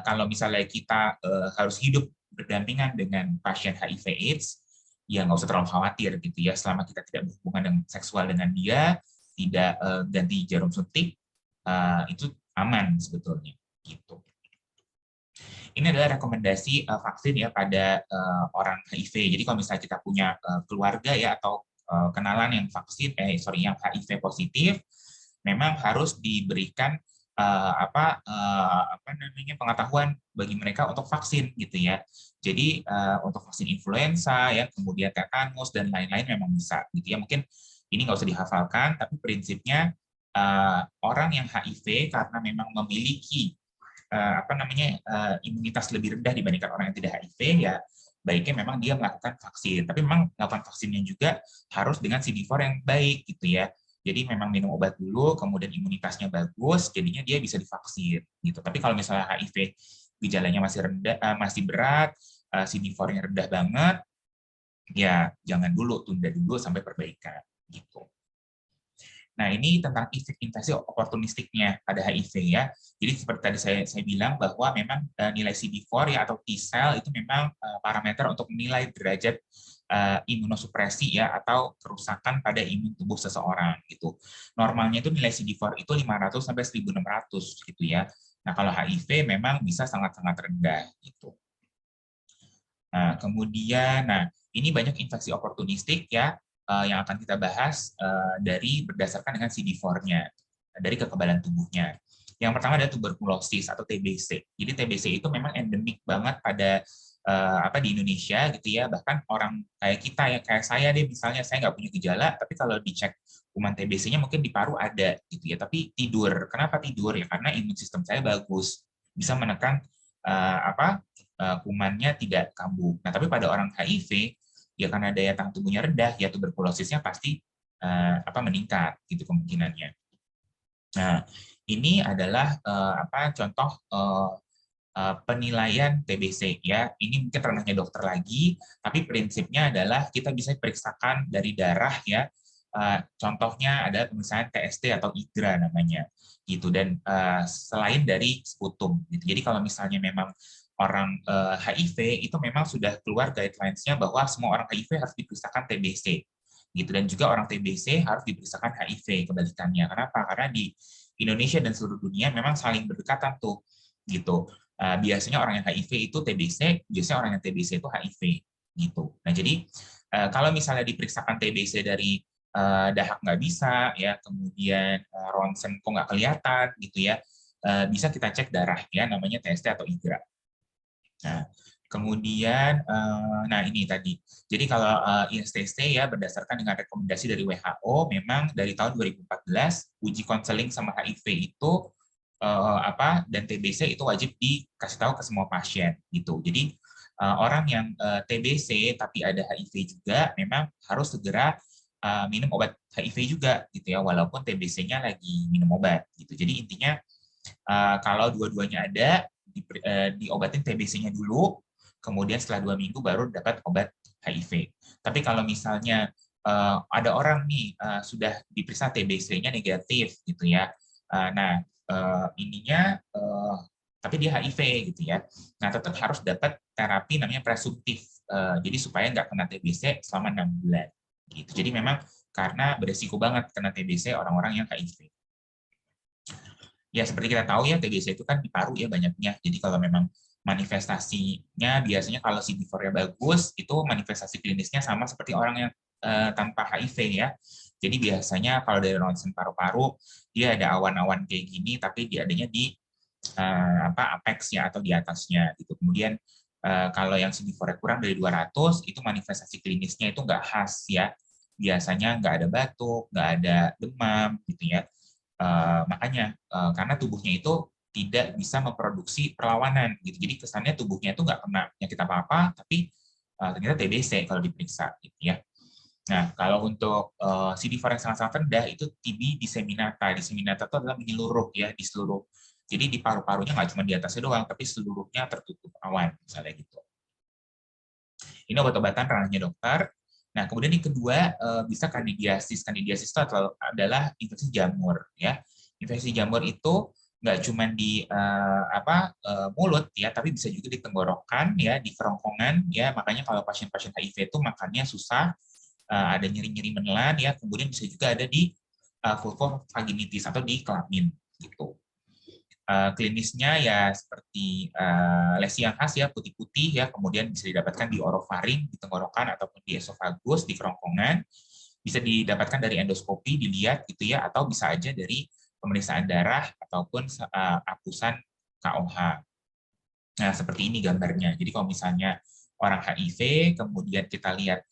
kalau misalnya kita harus hidup berdampingan dengan pasien HIV/AIDS, ya nggak usah terlalu khawatir gitu ya, selama kita tidak berhubungan dengan seksual dengan dia, tidak ganti jarum suntik, itu aman sebetulnya gitu. Ini adalah rekomendasi vaksin ya pada orang HIV. Jadi kalau misalnya kita punya keluarga ya atau kenalan yang yang HIV positif, memang harus diberikan pengetahuan bagi mereka untuk vaksin gitu ya. Jadi untuk vaksin influenza ya, kemudian tetanus dan lain-lain memang bisa gitu ya. Mungkin Ini nggak usah dihafalkan, tapi prinsipnya orang yang HIV karena memang memiliki imunitas lebih rendah dibandingkan orang yang tidak HIV, ya baiknya memang dia melakukan vaksin. Tapi memang melakukan vaksinnya juga harus dengan CD4 yang baik gitu ya. Jadi memang minum obat dulu, kemudian imunitasnya bagus, jadinya dia bisa divaksin gitu. Tapi kalau misalnya HIV gejalanya masih rendah, masih berat, CD4-nya rendah banget, ya jangan dulu, tunda dulu sampai perbaikan gitu. Nah, ini tentang efek invasi oportunistiknya pada HIV ya. Jadi seperti tadi saya bilang bahwa memang nilai CD4 ya atau T-cell itu memang parameter untuk menilai derajat imunosupresi ya atau kerusakan pada imun tubuh seseorang gitu. Normalnya itu nilai CD4 itu 500 sampai 1600 gitu ya. Nah, kalau HIV memang bisa sangat-sangat rendah gitu. Nah, kemudian ini banyak infeksi oportunistik ya yang akan kita bahas dari berdasarkan dengan CD4-nya, dari kekebalan tubuhnya. Yang pertama adalah tuberkulosis atau TBC. Jadi TBC itu memang endemik banget pada di Indonesia gitu ya. Bahkan orang kayak kita ya, kayak saya deh misalnya, saya nggak punya gejala, tapi kalau dicek kuman TBC-nya mungkin di paru ada gitu ya. Tapi tidur. Kenapa tidur? Ya karena imun sistem saya bagus, bisa menekan kumannya tidak kambuh. Nah, tapi pada orang HIV ya karena daya tahan tubuhnya rendah, ya tuberkulosisnya pasti meningkat gitu kemungkinannya. Nah, ini adalah contoh penilaian TBC ya. Ini mungkin ranahnya dokter lagi, tapi prinsipnya adalah kita bisa periksakan dari darah ya. Contohnya adalah pemeriksaan TST atau IGRA namanya gitu, dan selain dari sputum gitu. Jadi kalau misalnya memang orang HIV itu memang sudah keluar guidelines-nya bahwa semua orang HIV harus diperiksakan TBC gitu, dan juga orang TBC harus diperiksakan HIV kebalikannya. Kenapa? Karena di Indonesia dan seluruh dunia memang saling berdekatan tuh gitu. Biasanya orang yang HIV itu TBC, biasanya orang yang TBC itu HIV gitu. Nah, jadi kalau misalnya diperiksakan TBC dari dahak nggak bisa ya, kemudian ronsen kok nggak kelihatan gitu ya, bisa kita cek darah ya, namanya TST atau IGRA. Nah, kemudian ini tadi. Jadi kalau ISTC ya berdasarkan dengan rekomendasi dari WHO, memang dari tahun 2014 uji konseling sama HIV itu dan TBC itu wajib dikasih tahu ke semua pasien gitu. Jadi orang yang TBC tapi ada HIV juga memang harus segera minum obat HIV juga gitu ya, walaupun TBC-nya lagi minum obat gitu. Jadi intinya kalau dua-duanya ada, diobatin TBC-nya dulu, kemudian setelah 2 minggu baru dapat obat HIV. Tapi kalau misalnya ada orang nih sudah diperiksa TBC-nya negatif gitu ya, tapi dia HIV gitu ya, nah tetap harus dapat terapi namanya presumptif, jadi supaya nggak kena TBC selama 6 bulan gitu. Jadi memang karena beresiko banget kena TBC orang-orang yang HIV. Ya seperti kita tahu ya, TBC itu kan di paru ya banyaknya. Jadi kalau memang manifestasinya biasanya kalau CD4-nya bagus, itu manifestasi klinisnya sama seperti orang yang tanpa HIV ya. Jadi biasanya kalau dari ronsen paru-paru dia ada awan-awan kayak gini, tapi dia adanya di apex ya atau di atasnya gitu. Kemudian kalau yang CD4-nya kurang dari 200, itu manifestasi klinisnya itu nggak khas ya. Biasanya nggak ada batuk, nggak ada demam gitu ya. Makanya karena tubuhnya itu tidak bisa memproduksi perlawanan gitu. Jadi kesannya tubuhnya itu nggak kena penyakit apa-apa, tapi ternyata TBC kalau diperiksa gitu ya. Nah, kalau untuk CD4 yang sangat-sangat rendah itu TB disseminata. Disseminata itu adalah menyeluruh ya di seluruh. Jadi di paru-parunya nggak cuma di atasnya doang, tapi seluruhnya tertutup awan misalnya gitu. Ini obat-obatan ranahnya dokter. Nah, kemudian yang kedua bisa kandidiasis. Kandidiasis itu adalah infeksi jamur ya. Infeksi jamur itu nggak cuma di mulut ya, tapi bisa juga di tenggorokan ya, di kerongkongan ya. Makanya kalau pasien-pasien HIV itu makannya susah, ada nyeri-nyeri menelan ya, kemudian bisa juga ada di vulvovaginitis atau di kelamin gitu. Klinisnya ya seperti lesi yang khas ya, putih-putih ya, kemudian bisa didapatkan di orofaring, di tenggorokan ataupun di esofagus, di kerongkongan. Bisa didapatkan dari endoskopi, dilihat gitu ya, atau bisa aja dari pemeriksaan darah ataupun apusan KOH. Nah, seperti ini gambarnya. Jadi kalau misalnya orang HIV, kemudian kita lihat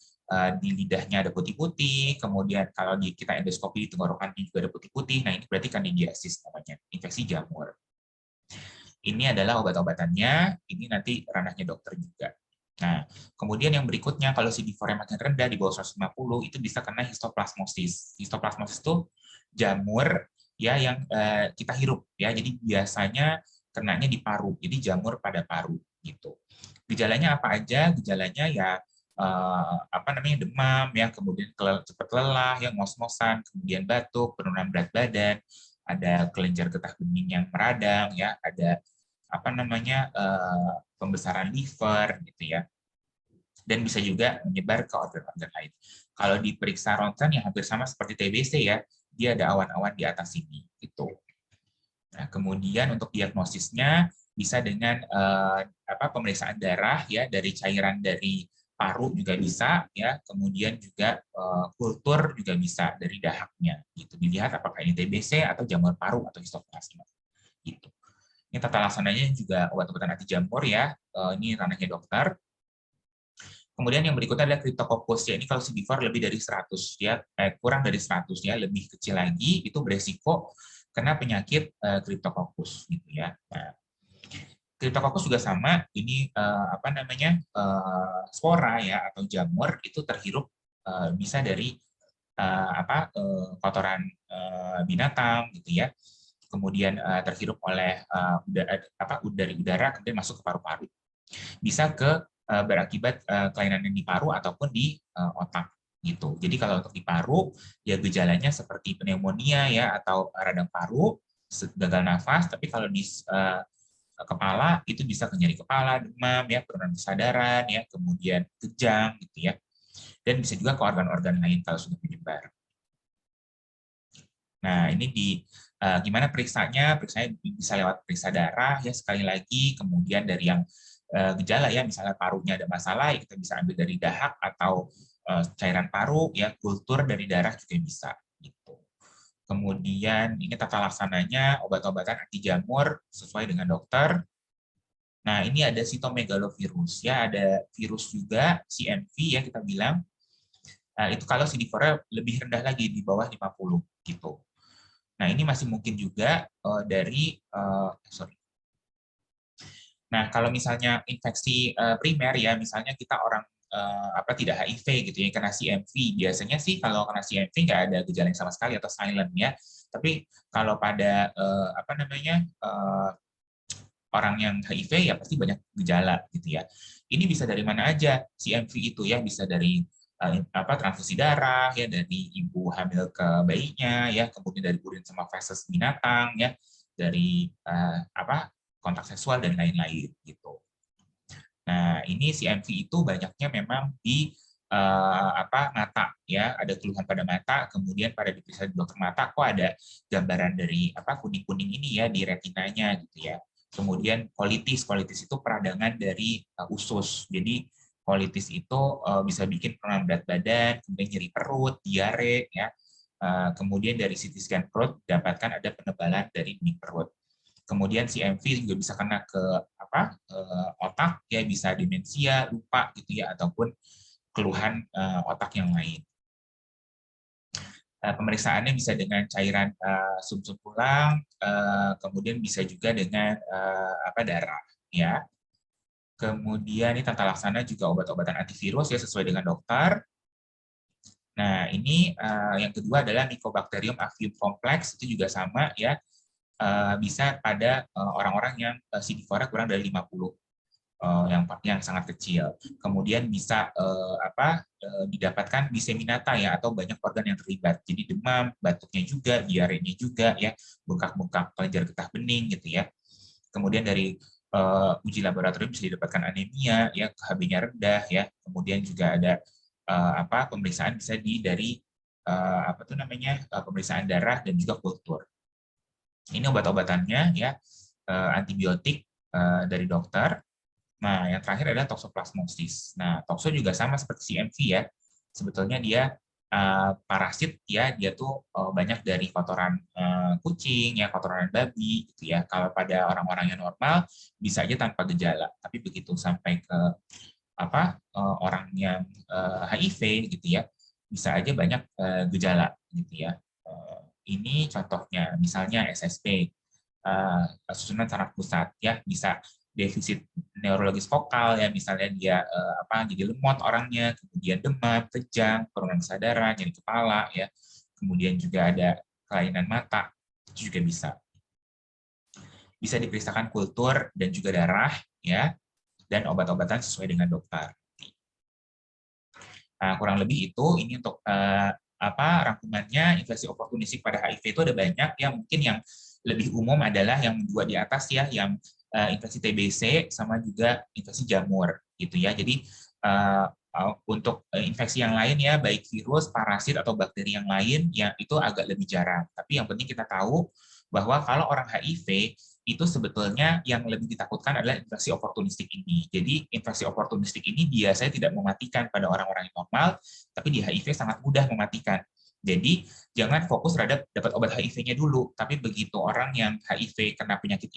di lidahnya ada putih-putih, kemudian kalau kita endoskopi di tenggorokannya juga ada putih-putih, nah ini berarti kandidiasis namanya, infeksi jamur. Ini adalah obat-obatannya, ini nanti ranahnya dokter juga. Nah, kemudian yang berikutnya, kalau CD4 makin rendah di bawah 150, itu bisa kena histoplasmosis. Histoplasmosis itu jamur ya yang kita hirup ya. Jadi biasanya kenanya di paru. Jadi jamur pada paru gitu. Gejalanya apa aja? Gejalanya ya demam ya, kemudian cepat lelah, ya ngos-ngosan, kemudian batuk, penurunan berat badan, ada kelenjar getah bening yang meradang ya, ada pembesaran liver gitu ya, dan bisa juga menyebar ke organ-organ lain. Kalau diperiksa ronsen yang hampir sama seperti TBC ya, dia ada awan-awan di atas sini gitu. Nah, kemudian untuk diagnosisnya bisa dengan pemeriksaan darah ya, dari cairan dari paru juga bisa ya, kemudian juga kultur juga bisa dari dahaknya gitu, dilihat apakah ini TBC atau jamur paru atau histoplasma gitu. Ini tata laksananya juga obat-obatan anti jamur ya, ini ranahnya dokter. Kemudian yang berikutnya adalah Cryptococcus ya, ini kalau CD4 lebih dari 100 ya, kurang dari 100 ya, lebih kecil lagi itu beresiko kena penyakit Cryptococcus gitu ya. Nah, Cryptococcus juga sama, ini spora ya atau jamur itu terhirup bisa dari kotoran binatang gitu ya. Kemudian terhirup oleh dari udara, kemudian masuk ke paru-paru. Bisa berakibat kelainan di paru ataupun di otak gitu. Jadi kalau untuk di paru ya gejalanya seperti pneumonia ya atau radang paru, gagal nafas. Tapi kalau di kepala itu bisa nyeri kepala, demam ya, penurunan kesadaran ya, kemudian kejang gitu ya. Dan bisa juga ke organ-organ lain kalau sudah menyebar. Nah, ini gimana periksanya? Periksanya bisa lewat periksa darah ya, sekali lagi, kemudian dari yang gejala ya, misalnya parunya ada masalah, ya kita bisa ambil dari dahak atau cairan paru ya, kultur dari darah juga bisa gitu. Kemudian ini tata laksananya obat-obatan anti jamur sesuai dengan dokter. Nah, ini ada sitomegalovirus ya, ada virus juga CMV ya kita bilang. Nah, itu kalau CD4 lebih rendah lagi di bawah 50 gitu. Nah, ini masih mungkin juga Nah, kalau misalnya infeksi primer ya, misalnya kita orang tidak HIV gitu ya, kena CMV, biasanya sih kalau kena CMV nggak ada gejala yang sama sekali atau silent ya. Tapi kalau pada orang yang HIV ya pasti banyak gejala gitu ya. Ini bisa dari mana aja CMV itu ya, bisa dari transfusi darah ya, dari ibu hamil ke bayinya ya, kemudian dari urin sama feses binatang ya, dari kontak seksual dan lain-lain gitu. Nah, ini CMV itu banyaknya memang di mata ya, ada keluhan pada mata, kemudian pada diperiksa di dokter mata kok ada gambaran dari kuning-kuning ini ya di retinanya gitu ya. Kemudian kolitis itu peradangan dari usus. Jadi kolitis itu bisa bikin penurunan berat badan, kemudian nyeri perut, diare ya. Kemudian dari CT scan perut dapatkan ada penebalan dari dinding perut. Kemudian CMV juga bisa kena ke otak ya, bisa demensia, lupa gitu ya, ataupun keluhan otak yang lain. Pemeriksaannya bisa dengan cairan sumsum tulang, kemudian bisa juga dengan darah ya. Kemudian ini tata laksana juga obat-obatan antivirus ya sesuai dengan dokter. Nah, ini yang kedua adalah Mycobacterium avium complex, itu juga sama ya, bisa pada orang-orang yang CD4 kurang dari 50, yang sangat kecil. Kemudian bisa didapatkan diseminata ya, atau banyak organ yang terlibat. Jadi demam, batuknya juga, diarenya juga ya, bengkak-bengkak kelenjar getah bening gitu ya. Kemudian dari uji laboratorium bisa didapatkan anemia ya, KB-nya rendah ya. Kemudian juga ada pemeriksaan bisa dari pemeriksaan darah dan juga kultur. Ini obat-obatannya ya, antibiotik dari dokter. Nah, yang terakhir adalah toksoplasmosis. Nah, tokso juga sama seperti CMV ya. Sebetulnya dia parasit ya, dia tuh banyak dari kotoran kucing ya, kotoran babi gitu ya. Kalau pada orang-orang yang normal bisa aja tanpa gejala, tapi begitu sampai ke orang yang HIV gitu ya, bisa aja banyak gejala gitu ya. Ini contohnya, misalnya SSP, susunan saraf pusat ya, bisa defisit neurologis vokal ya, misalnya dia jadi lemot orangnya, kemudian demam, kejang, penurunan kesadaran, nyeri kepala ya, kemudian juga ada kelainan mata, itu juga bisa. Bisa diperiksakan kultur dan juga darah ya, dan obat-obatan sesuai dengan dokter. Nah, kurang lebih itu ini untuk rangkumannya. Infeksi oportunistik pada HIV itu ada banyak ya, mungkin yang lebih umum adalah yang dua di atas ya, yang infeksi TBC sama juga infeksi jamur gitu ya. Jadi untuk infeksi yang lain ya, baik virus, parasit atau bakteri yang lain ya, itu agak lebih jarang. Tapi yang penting kita tahu bahwa kalau orang HIV itu sebetulnya yang lebih ditakutkan adalah infeksi oportunistik ini. Jadi infeksi oportunistik ini biasanya tidak mematikan pada orang-orang yang normal, tapi di HIV sangat mudah mematikan. Jadi jangan fokus terhadap dapat obat HIV-nya dulu, tapi begitu orang yang HIV kena penyakit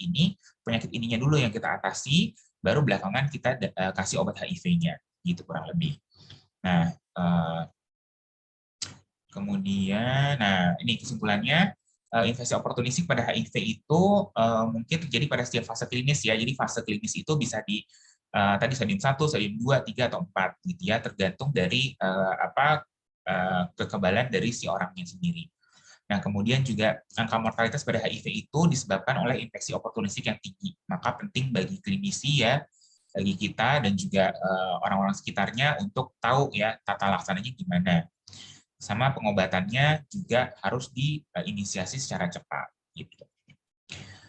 ininya dulu yang kita atasi, baru belakangan kita kasih obat HIV-nya, gitu kurang lebih. Nah, kemudian, ini kesimpulannya. Infeksi oportunistik pada HIV itu mungkin terjadi pada setiap fase klinis ya. Jadi fase klinis itu bisa di tadi stadium 1, stadium 2, 3 atau 4 gitu ya, tergantung dari kekebalan dari si orangnya sendiri. Nah, kemudian juga angka mortalitas pada HIV itu disebabkan oleh infeksi oportunistik yang tinggi. Maka penting bagi klinisi ya, bagi kita dan juga orang-orang sekitarnya untuk tahu ya tata laksananya gimana. Sama pengobatannya juga harus diinisiasi secara cepat. Gitu.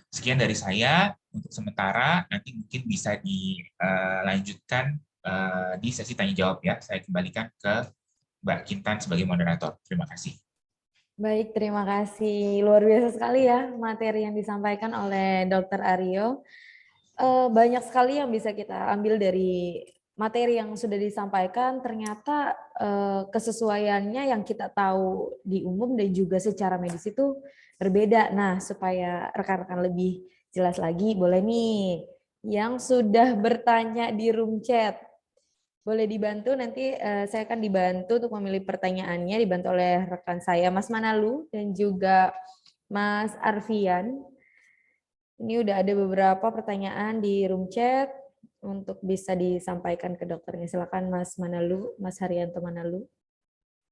Sekian dari saya untuk sementara, nanti mungkin bisa dilanjutkan di sesi tanya jawab ya. Saya kembalikan ke Mbak Kintan sebagai moderator. Terima kasih. Baik, terima kasih. Luar biasa sekali ya materi yang disampaikan oleh Dr. Aryo. Banyak sekali yang bisa kita ambil dari materi yang sudah disampaikan. Ternyata kesesuaiannya yang kita tahu di umum dan juga secara medis itu berbeda. Nah, supaya rekan-rekan lebih jelas lagi, boleh nih yang sudah bertanya di room chat, boleh dibantu. Nanti saya akan dibantu untuk memilih pertanyaannya, dibantu oleh rekan saya Mas Manalu dan juga Mas Arfian. Ini udah ada beberapa pertanyaan di room chat untuk bisa disampaikan ke dokternya. Silakan Mas Manalu, Mas Haryanto Manalu,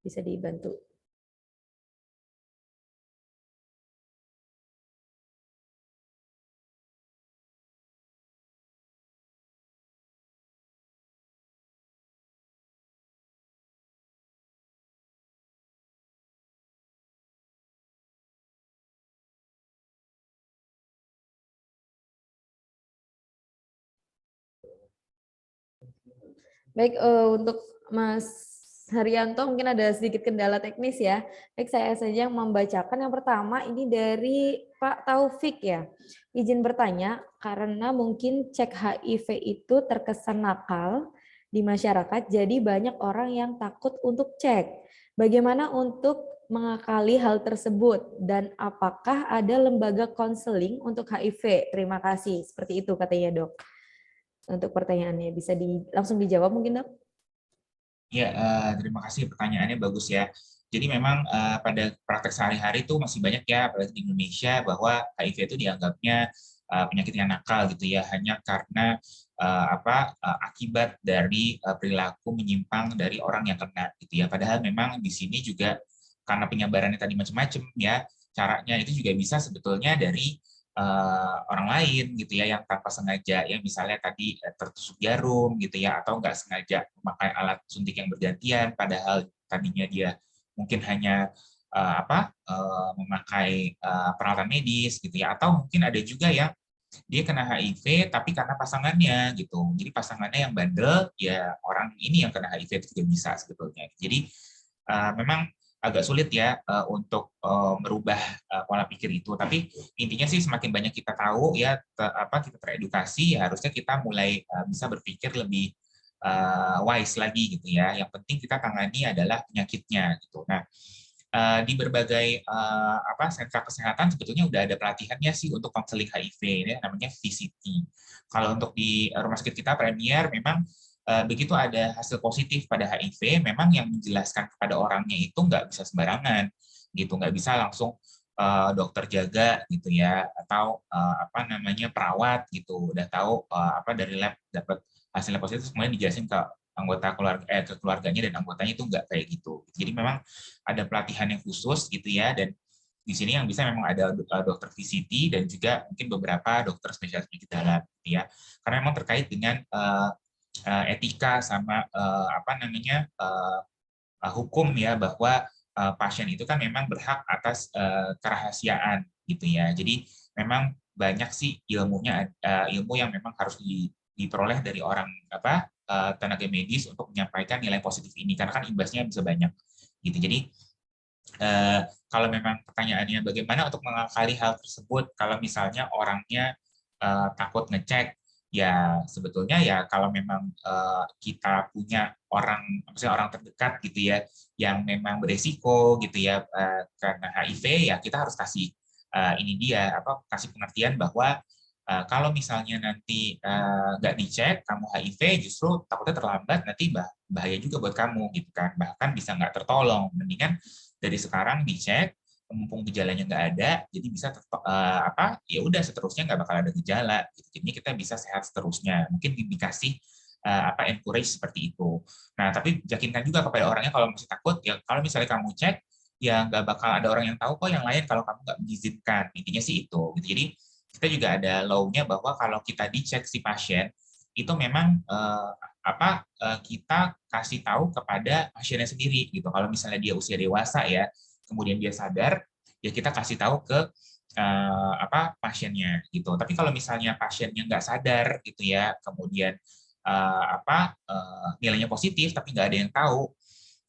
bisa dibantu. Baik, untuk Mas Haryanto mungkin ada sedikit kendala teknis ya. Baik, saya saja yang membacakan. Yang pertama ini dari Pak Taufik ya. Izin bertanya, karena mungkin cek HIV itu terkesan nakal di masyarakat, jadi banyak orang yang takut untuk cek. Bagaimana untuk mengakali hal tersebut? Dan apakah ada lembaga konseling untuk HIV? Terima kasih. Seperti itu katanya, Dok. Untuk pertanyaannya bisa langsung dijawab mungkin, Dok? Ya, terima kasih, pertanyaannya bagus ya. Jadi memang pada praktek sehari-hari itu masih banyak ya, apalagi di Indonesia, bahwa HIV itu dianggapnya penyakit yang nakal gitu ya, hanya karena akibat dari perilaku menyimpang dari orang yang kena gitu ya. Padahal memang di sini juga karena penyebarannya tadi macam-macam ya, caranya itu juga bisa sebetulnya dari orang lain gitu ya, yang tanpa sengaja ya, misalnya tadi tertusuk jarum gitu ya, atau nggak sengaja memakai alat suntik yang bergantian padahal tadinya dia mungkin hanya memakai peralatan medis gitu ya, atau mungkin ada juga yang dia kena HIV tapi karena pasangannya gitu, jadi pasangannya yang bandel ya, orang ini yang kena HIV itu juga bisa sebetulnya. Jadi memang agak sulit ya untuk merubah pola pikir itu. Tapi intinya sih semakin banyak kita tahu ya, kita teredukasi, ya harusnya kita mulai bisa berpikir lebih wise lagi gitu ya. Yang penting kita tangani adalah penyakitnya gitu. Nah, di berbagai sentra kesehatan sebetulnya udah ada pelatihannya sih untuk konseling HIV, ya, namanya VCT. Kalau untuk di rumah sakit kita Premier memang begitu ada hasil positif pada HIV, memang yang menjelaskan kepada orangnya itu nggak bisa sembarangan, gitu, nggak bisa langsung dokter jaga gitu ya, atau apa namanya perawat gitu, udah tahu apa dari lab dapat hasilnya positif, kemudian dijelasin ke anggota keluarga ke keluarganya dan anggotanya, itu nggak kayak gitu. Jadi memang ada pelatihan yang khusus gitu ya, dan di sini yang bisa memang ada dokter VCT dan juga mungkin beberapa dokter spesialis penyakit dalam gitu ya, karena memang terkait dengan etika sama apa namanya hukum ya, bahwa pasien itu kan memang berhak atas kerahasiaan gitu ya. Jadi memang banyak sih ilmunya, ilmu yang memang harus diperoleh dari orang apa tenaga medis untuk menyampaikan nilai positif ini, karena kan imbasnya bisa banyak gitu. Jadi kalau memang pertanyaannya bagaimana untuk mengakali hal tersebut, kalau misalnya orangnya takut ngecek, ya sebetulnya ya kalau memang kita punya orang, misalnya orang terdekat gitu ya, yang memang beresiko gitu ya karena HIV, ya kita harus kasih ini dia apa, kasih pengertian bahwa kalau misalnya nanti nggak dicek kamu HIV, justru takutnya terlambat, nanti bahaya juga buat kamu gitu kan, bahkan bisa nggak tertolong. Mendingan dari sekarang dicek, mumpung gejalanya nggak ada, jadi bisa apa ya udah seterusnya nggak bakal ada gejala. Jadi kita bisa sehat seterusnya. Mungkin dikasih apa encourage seperti itu. Nah, tapi yakinkan juga kepada orangnya kalau masih takut, ya kalau misalnya kamu cek, ya nggak bakal ada orang yang tahu kok yang lain kalau kamu nggak mengizinkan. Intinya sih itu. Gitu. Jadi kita juga ada law-nya bahwa kalau kita dicek si pasien, itu memang kita kasih tahu kepada pasiennya sendiri gitu. Kalau misalnya dia usia dewasa ya, kemudian dia sadar, ya kita kasih tahu ke pasiennya gitu. Tapi kalau misalnya pasiennya nggak sadar gitu ya, kemudian nilainya positif tapi nggak ada yang tahu,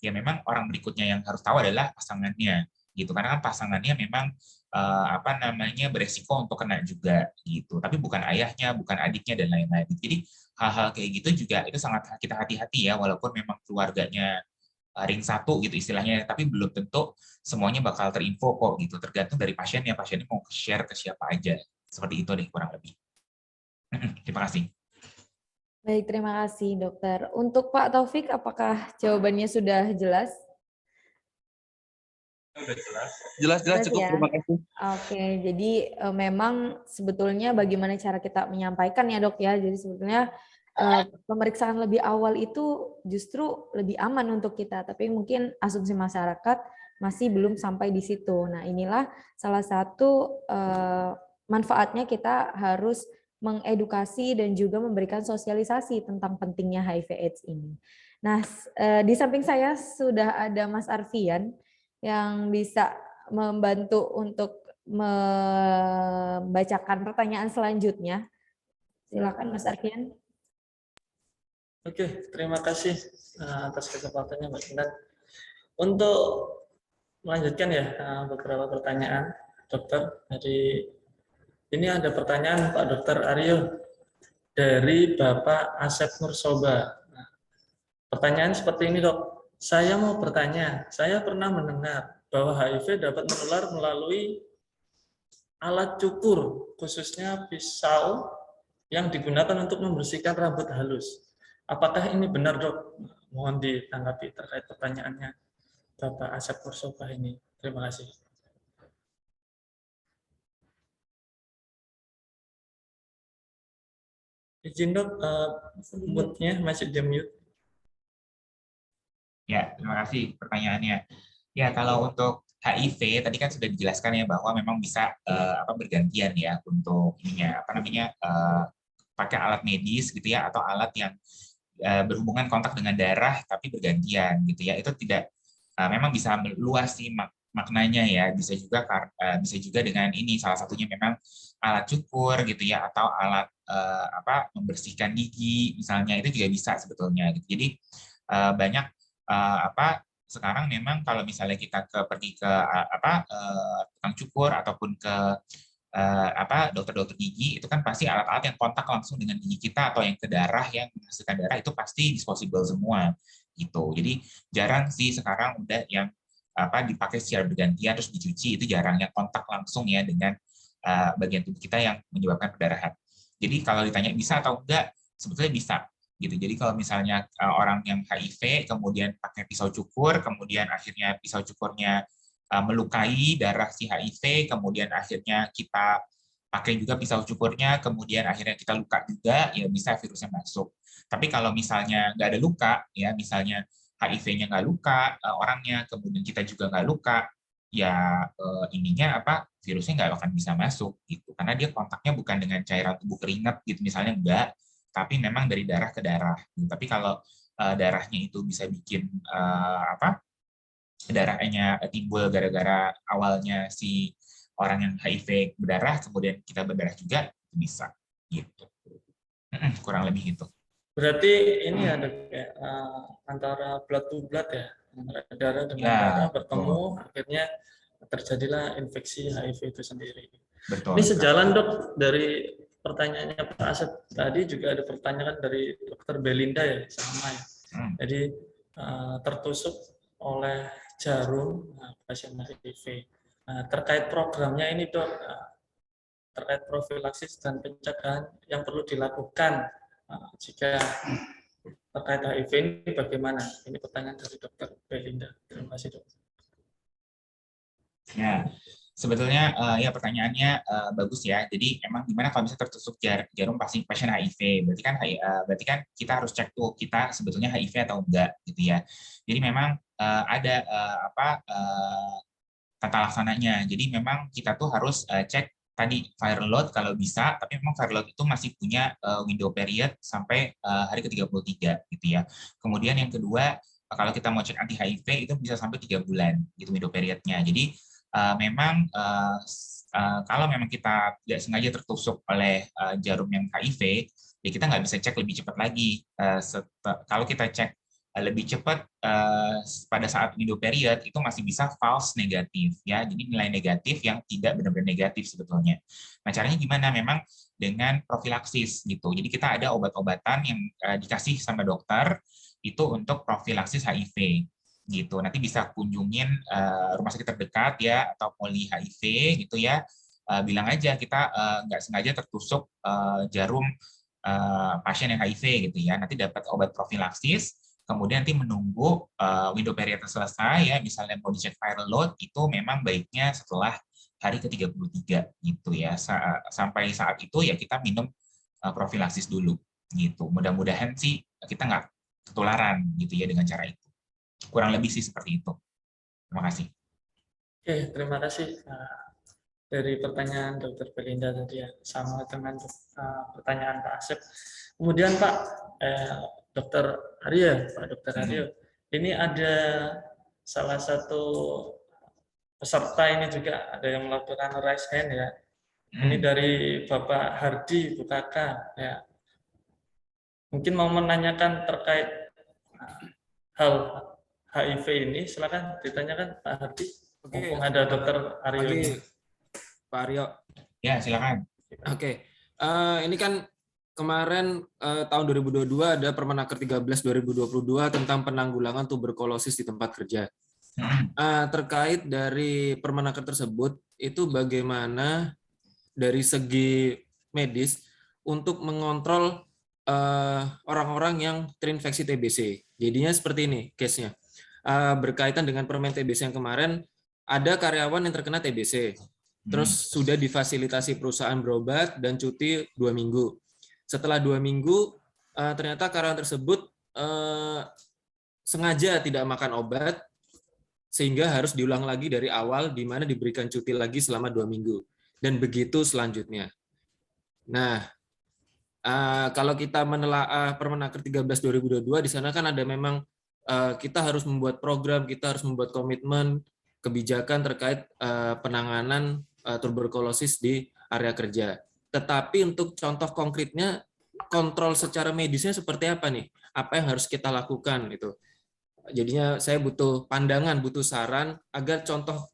ya memang orang berikutnya yang harus tahu adalah pasangannya gitu. Karena kan pasangannya memang beresiko untuk kena juga gitu. Tapi bukan ayahnya, bukan adiknya dan lain-lain. Jadi hal-hal kayak gitu juga itu sangat kita hati-hati ya, walaupun memang keluarganya ring satu gitu istilahnya, tapi belum tentu semuanya bakal terinfo kok gitu, tergantung dari pasiennya mau share ke siapa aja, seperti itu deh kurang lebih. Terima kasih. Baik, terima kasih dokter. Untuk Pak Taufik, apakah jawabannya sudah jelas? Sudah jelas cukup ya? Terima kasih. Oke, jadi memang sebetulnya bagaimana cara kita menyampaikan ya dok ya, jadi sebetulnya pemeriksaan lebih awal itu justru lebih aman untuk kita, tapi mungkin asumsi masyarakat masih belum sampai di situ. Nah, inilah salah satu manfaatnya kita harus mengedukasi dan juga memberikan sosialisasi tentang pentingnya HIV/AIDS ini. Nah, di samping saya sudah ada Mas Arfian yang bisa membantu untuk membacakan pertanyaan selanjutnya. Silakan Mas Arfian. Oke, terima kasih atas kesempatannya Mbak Kinat. Untuk melanjutkan ya beberapa pertanyaan dokter, dari ini ada pertanyaan Pak Dokter Aryo dari Bapak Asep Nursoba. Nah, pertanyaan seperti ini dok, saya mau bertanya, saya pernah mendengar bahwa HIV dapat menular melalui alat cukur, khususnya pisau yang digunakan untuk membersihkan rambut halus. Apakah ini benar dok? Mohon ditanggapi terkait pertanyaannya Bapak Asep Nursoba ini. Terima kasih. Izin dok, mute-nya masih di mute. Ya, terima kasih pertanyaannya. Ya, kalau untuk HIV tadi kan sudah dijelaskan ya bahwa memang bisa bergantian ya untuk ininya pakai alat medis gitu ya, atau alat yang berhubungan kontak dengan darah tapi bergantian gitu ya. Itu tidak memang bisa meluas sih maknanya ya. Bisa juga dengan ini, salah satunya memang alat cukur gitu ya, atau alat membersihkan gigi misalnya, itu juga bisa sebetulnya gitu. Jadi banyak sekarang memang kalau misalnya kita pergi ke tukang cukur ataupun ke dokter-dokter gigi, itu kan pasti alat-alat yang kontak langsung dengan gigi kita atau yang ke darah, yang menghasilkan darah, itu pasti disposable semua gitu. Jadi jarang sih sekarang udah yang dipakai secara bergantian terus dicuci, itu jarang, yang kontak langsung ya dengan bagian tubuh kita yang menyebabkan perdarahan. Jadi kalau ditanya bisa atau enggak, sebetulnya gitu. Jadi kalau misalnya orang yang HIV kemudian pakai pisau cukur, kemudian akhirnya pisau cukurnya melukai darah si HIV, kemudian akhirnya kita pakai juga pisau cukurnya, kemudian akhirnya kita luka juga, ya bisa virusnya masuk. Tapi kalau misalnya nggak ada luka, ya misalnya HIV-nya nggak luka, orangnya, kemudian kita juga nggak luka, ya ininya apa, virusnya nggak akan bisa masuk gitu, karena dia kontaknya bukan dengan cairan tubuh keringat gitu, misalnya enggak, tapi memang dari darah ke darah. Tapi kalau darahnya itu bisa bikin apa, darahnya timbul gara-gara awalnya si orang yang HIV berdarah, kemudian kita berdarah juga, bisa gitu. Kurang lebih itu. Berarti ini ada kayak antara blood to blood ya, antara darah dengan darah bertemu, akhirnya terjadilah infeksi HIV itu sendiri. Betul. Ini sejalan dok dari pertanyaannya Pak Asep tadi, juga ada pertanyaan dari Dokter Belinda ya, sama ya. Jadi tertusuk oleh jarum pasien HIV. Terkait programnya ini dok, terkait profilaksis dan pencegahan yang perlu dilakukan jika terkait HIV ini bagaimana? Ini pertanyaan dari Dokter Belinda. Terima kasih dok. Ya, sebetulnya ya pertanyaannya bagus ya. Jadi emang gimana kalau bisa tertusuk jarum pasien HIV? Berarti kan kita harus cek tuh kita sebetulnya HIV atau enggak gitu ya. Jadi memang ada tata laksananya. Jadi memang kita tuh harus cek tadi viral load kalau bisa, tapi memang viral load itu masih punya window period sampai hari ke-33 gitu ya. Kemudian yang kedua, kalau kita mau cek anti HIV itu bisa sampai 3 bulan gitu window periodnya. Jadi memang kalau memang kita tidak sengaja tertusuk oleh jarum yang HIV, ya kita nggak bisa cek lebih cepat lagi. Kalau kita cek lebih cepat pada saat window period itu masih bisa false negatif ya, jadi nilai negatif yang tidak benar-benar negatif sebetulnya. Nah caranya gimana? Memang dengan profilaksis gitu. Jadi kita ada obat-obatan yang dikasih sama dokter itu untuk profilaksis HIV gitu. Nanti bisa kunjungin rumah sakit terdekat ya atau poli HIV gitu ya. Bilang aja kita nggak sengaja tertusuk jarum pasien yang HIV gitu ya. Nanti dapat obat profilaksis. Kemudian nanti menunggu window period selesai ya, misalnya mau dicek viral load itu memang baiknya setelah hari ke-33 gitu ya. Sampai saat itu ya kita minum profilaksis dulu gitu. Mudah-mudahan sih kita nggak ketularan gitu ya dengan cara itu. Kurang lebih sih seperti itu. Terima kasih. Oke, terima kasih dari pertanyaan Dr. Belinda tadi ya, sama dengan pertanyaan Pak Asep. Kemudian Pak Dr. Aryo, Pak Dr. Aryo, ini ada salah satu peserta ini juga ada yang melakukan raise hand ya. Ini dari Bapak Hardi Bukaka ya. Mungkin mau menanyakan terkait hal HIV ini, silakan ditanyakan Pak Hardi. Oke. Ada Dr. Aryo ini. Pak Aryo. Ya, silakan. Oke. Ini kan kemarin tahun 2022 ada Permenaker 13 2022 tentang penanggulangan tuberkulosis di tempat kerja. Terkait dari Permenaker tersebut, itu bagaimana dari segi medis untuk mengontrol orang-orang yang terinfeksi TBC. Jadinya seperti ini case-nya. Berkaitan dengan permen TBC yang kemarin, ada karyawan yang terkena TBC. Terus sudah difasilitasi perusahaan berobat dan cuti 2 minggu. Setelah 2 minggu, ternyata karyawan tersebut sengaja tidak makan obat, sehingga harus diulang lagi dari awal, di mana diberikan cuti lagi selama 2 minggu. Dan begitu selanjutnya. Nah, kalau kita menelaah Permenaker 13 2022, di sana kan ada memang kita harus membuat program, kita harus membuat komitmen, kebijakan terkait penanganan tuberkulosis di area kerja. Tetapi untuk contoh konkretnya, kontrol secara medisnya seperti apa nih? Apa yang harus kita lakukan itu? Jadinya saya butuh pandangan, butuh saran agar contoh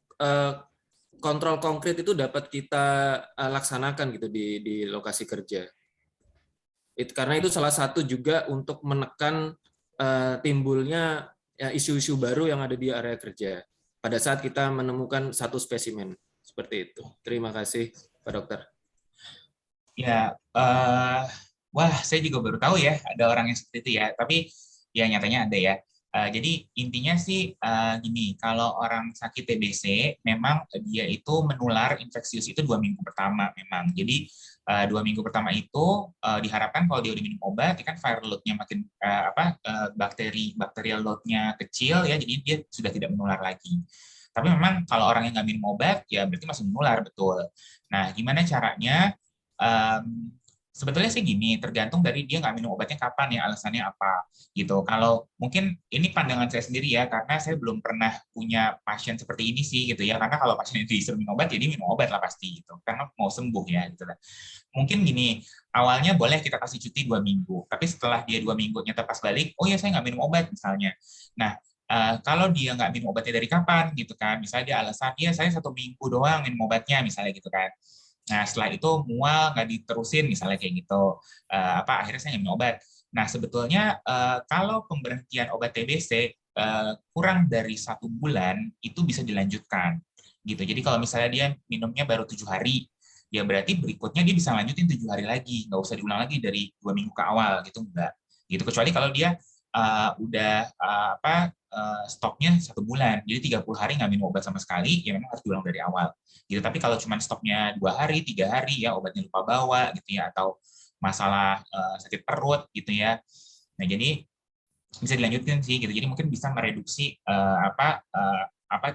kontrol konkret itu dapat kita laksanakan gitu di lokasi kerja. Karena itu salah satu juga untuk menekan timbulnya isu-isu baru yang ada di area kerja pada saat kita menemukan satu spesimen seperti itu. Terima kasih, Pak Dokter. Ya, Wah, saya juga baru tahu ya ada orang yang seperti itu ya. Tapi ya nyatanya ada ya. Jadi intinya sih gini, kalau orang sakit TBC memang dia itu menular infeksius itu 2 minggu pertama memang. Jadi 2 minggu pertama itu diharapkan kalau dia udah minum obat, ya kan viral load-nya makin bakterial load-nya kecil ya, jadi dia sudah tidak menular lagi. Tapi memang kalau orang yang nggak minum obat ya berarti masih menular, betul. Nah, gimana caranya? Sebetulnya sih gini, tergantung dari dia nggak minum obatnya kapan ya, alasannya apa gitu. Kalau mungkin ini pandangan saya sendiri ya, karena saya belum pernah punya pasien seperti ini sih gitu ya. Karena kalau pasien itu disuruh minum obat, jadi minum obat lah pasti gitu, karena mau sembuh ya gitu. Mungkin gini, awalnya boleh kita kasih cuti 2 minggu, tapi setelah dia 2 minggunya pas balik, oh ya saya nggak minum obat misalnya. Nah, kalau dia nggak minum obatnya dari kapan gitu kan, misalnya dia alasan, ya saya 1 minggu doang minum obatnya misalnya gitu kan. Nah, setelah itu mual nggak diterusin misalnya kayak gitu, akhirnya saya nggak minum obat. Nah, sebetulnya kalau pemberhentian obat TBC kurang dari 1 bulan itu bisa dilanjutkan gitu. Jadi kalau misalnya dia minumnya baru 7 hari, ya berarti berikutnya dia bisa lanjutin 7 hari lagi, nggak usah diulang lagi dari 2 minggu ke awal gitu, enggak. Gitu, kecuali kalau dia udah stopnya 1 bulan, jadi 30 hari nggak minum obat sama sekali, ya memang harus diulang dari awal. Gitu. Tapi kalau cuma stopnya 2 hari, 3 hari, ya obatnya lupa bawa gitu ya, atau masalah sakit perut gitu ya. Nah jadi bisa dilanjutin sih gitu. Jadi mungkin bisa mereduksi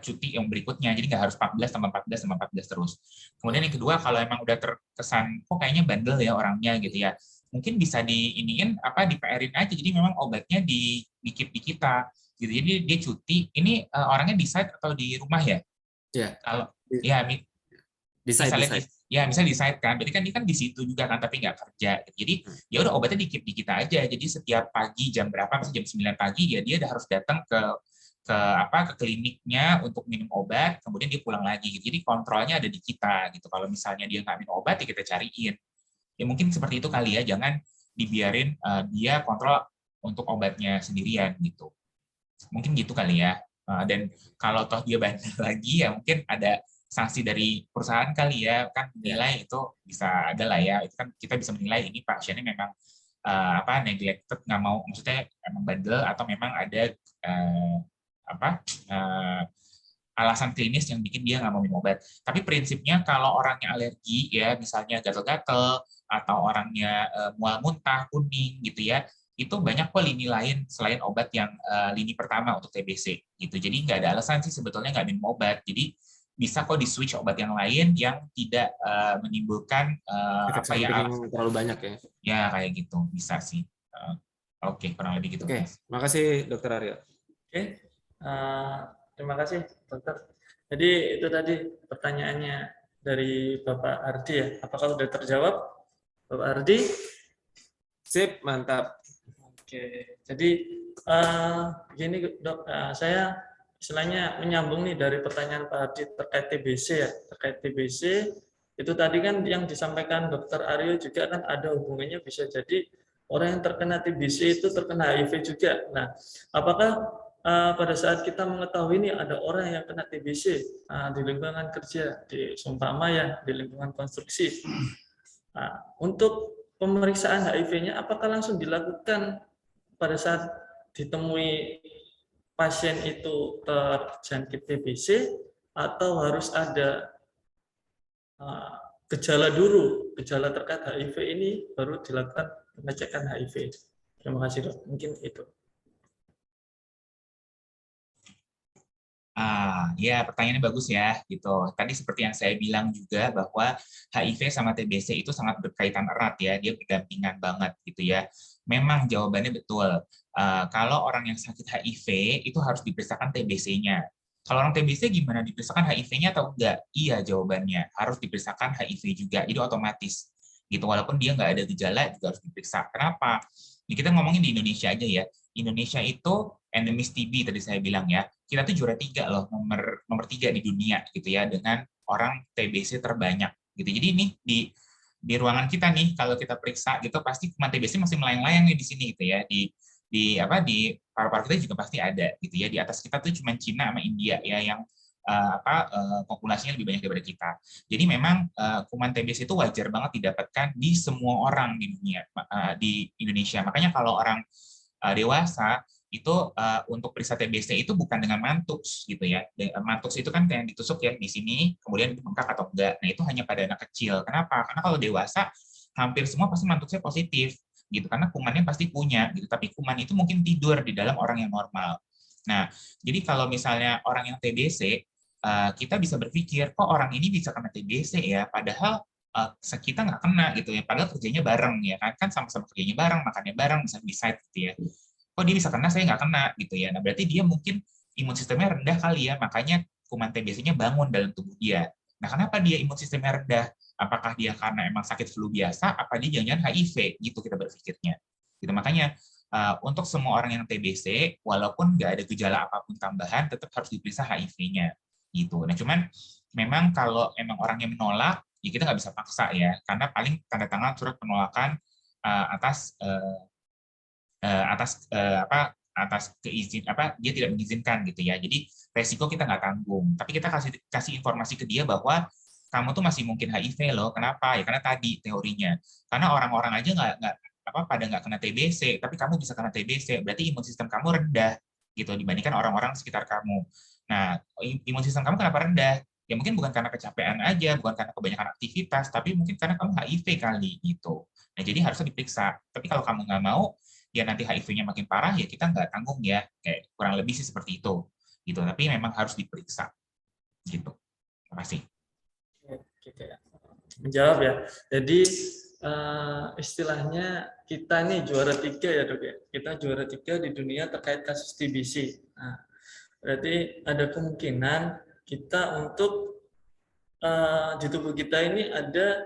cuti yang berikutnya. Jadi nggak harus 14 tambah 14 tambah 14 terus. Kemudian yang kedua, kalau emang udah terkesan kok kayaknya bandel ya orangnya gitu ya, mungkin bisa di PR-in aja. Jadi memang obatnya di-keep di kita gitu. Jadi dia cuti. Ini orangnya di site atau di rumah ya? Ya. Kalau ya di site. Ya, misalnya di site kan, berarti kan dia kan di situ juga kan, tapi nggak kerja. Jadi ya udah obatnya di-keep di kita aja. Jadi setiap pagi jam berapa, misalnya jam 9 pagi, ya dia udah harus datang ke kliniknya untuk minum obat, kemudian dia pulang lagi. Jadi kontrolnya ada di kita gitu. Kalau misalnya dia nggak minum obat, ya kita cariin. Ya mungkin seperti itu kali ya, jangan dibiarin dia kontrol untuk obatnya sendirian gitu. Mungkin gitu kali ya. Dan kalau toh dia bandel lagi, ya mungkin ada sanksi dari perusahaan kali ya, kan nilai itu bisa ada lah ya. Itu kan kita bisa menilai ini pasiennya memang neglected, nggak mau, maksudnya emang bandel atau memang ada alasan klinis yang bikin dia nggak mau minum obat. Tapi prinsipnya kalau orangnya alergi ya, misalnya gatal-gatal atau orangnya mual muntah, kuning gitu ya, itu banyak kok lini lain selain obat yang lini pertama untuk TBC gitu. Jadi nggak ada alasan sih sebetulnya nggak minum obat. Jadi bisa kok di switch obat yang lain yang tidak menimbulkan terlalu banyak ya. Ya kayak gitu bisa sih. Oke, kurang lebih gitu. Oke, makasih Dokter Aryo. Oke, terima kasih Dokter. Jadi itu tadi pertanyaannya dari Bapak Ardi ya. Apakah sudah terjawab, Bapak Ardi? Sip, mantap. Oke, jadi begini Dok, saya istilahnya menyambung nih dari pertanyaan Pak Ardi terkait TBC ya. Terkait TBC itu tadi kan yang disampaikan Dokter Aryo juga kan ada hubungannya, bisa jadi orang yang terkena TBC itu terkena HIV juga. Nah, apakah pada saat kita mengetahui ini ada orang yang kena TBC di lingkungan kerja, di seumpama ya di lingkungan konstruksi, untuk pemeriksaan HIV-nya apakah langsung dilakukan pada saat ditemui pasien itu terjangkit TBC atau harus ada gejala dulu, gejala terkait HIV ini baru dilakukan pengecekan HIV. Terima kasih Dok, mungkin itu. Ya pertanyaannya bagus ya gitu. Tadi seperti yang saya bilang juga bahwa HIV sama TBC itu sangat berkaitan erat ya, dia berdampingan banget gitu ya. Memang jawabannya betul. Kalau orang yang sakit HIV itu harus diperiksakan TBC-nya. Kalau orang TBC gimana, diperiksakan HIV-nya atau enggak? Iya jawabannya, harus diperiksakan HIV juga. Jadi otomatis gitu, walaupun dia nggak ada gejala juga harus diperiksa. Kenapa? Ya, kita ngomongin di Indonesia aja ya. Indonesia itu endemis TB tadi saya bilang ya. Kita tuh juara 3 loh, nomor 3 di dunia gitu ya, dengan orang TBC terbanyak gitu. Jadi ini di ruangan kita nih kalau kita periksa gitu pasti kuman TBC masih melayang-layang nih di sini gitu ya. Di paru-paru kita juga pasti ada gitu ya. Di atas kita tuh cuma Cina sama India ya yang populasinya lebih banyak daripada kita. Jadi memang kuman TBC itu wajar banget didapatkan di semua orang di dunia, di Indonesia. Makanya kalau orang dewasa itu untuk periksa TBC itu bukan dengan mantux gitu ya. Mantux itu kan yang ditusuk ya di sini, kemudian bengkak atau enggak. Nah itu hanya pada anak kecil. Kenapa? Karena kalau dewasa hampir semua pasti mantuksnya positif gitu, karena kumannya pasti punya gitu. Tapi kuman itu mungkin tidur di dalam orang yang normal. Nah jadi kalau misalnya orang yang TBC, kita bisa berpikir kok orang ini bisa kena TBC ya, padahal kita nggak kena gitu ya, padahal kerjanya bareng ya kan sama-sama kerjanya bareng, makannya bareng, bisa di site gitu ya. Kok dia bisa kena, saya nggak kena gitu ya. Nah berarti dia mungkin imun sistemnya rendah kali ya, makanya kuman TBC-nya bangun dalam tubuh dia. Nah kenapa dia imun sistemnya rendah? Apakah dia karena emang sakit flu biasa? Apa dia jangan-jangan HIV? Gitu kita berpikirnya. Gitu makanya untuk semua orang yang TBC, walaupun nggak ada gejala apapun tambahan, tetap harus diperiksa HIV-nya. Gitu. Nah cuman memang kalau emang orangnya menolak, ya kita nggak bisa paksa ya, karena paling tanda tangan surat penolakan atas keizin dia tidak mengizinkan gitu ya. Jadi resiko kita nggak tanggung, tapi kita kasih informasi ke dia bahwa kamu tuh masih mungkin HIV loh. Kenapa? Ya karena tadi teorinya, karena orang-orang aja pada nggak kena TBC, tapi kamu bisa kena TBC, berarti imun sistem kamu rendah gitu dibandingkan orang-orang sekitar kamu. Nah, imun sistem kamu kenapa rendah? Ya mungkin bukan karena kecapean aja, bukan karena kebanyakan aktivitas, tapi mungkin karena kamu HIV kali gitu. Nah jadi harusnya diperiksa. Tapi kalau kamu nggak mau, ya nanti HIV-nya makin parah, ya kita nggak tanggung ya, kayak kurang lebih sih seperti itu, gitu. Tapi memang harus diperiksa, gitu. Terima kasih. Gitu ya. Menjawab ya. Jadi istilahnya kita nih juara 3 ya dok ya. Kita juara 3 di dunia terkait kasus TBC. Nah, berarti ada kemungkinan kita untuk di tubuh kita ini ada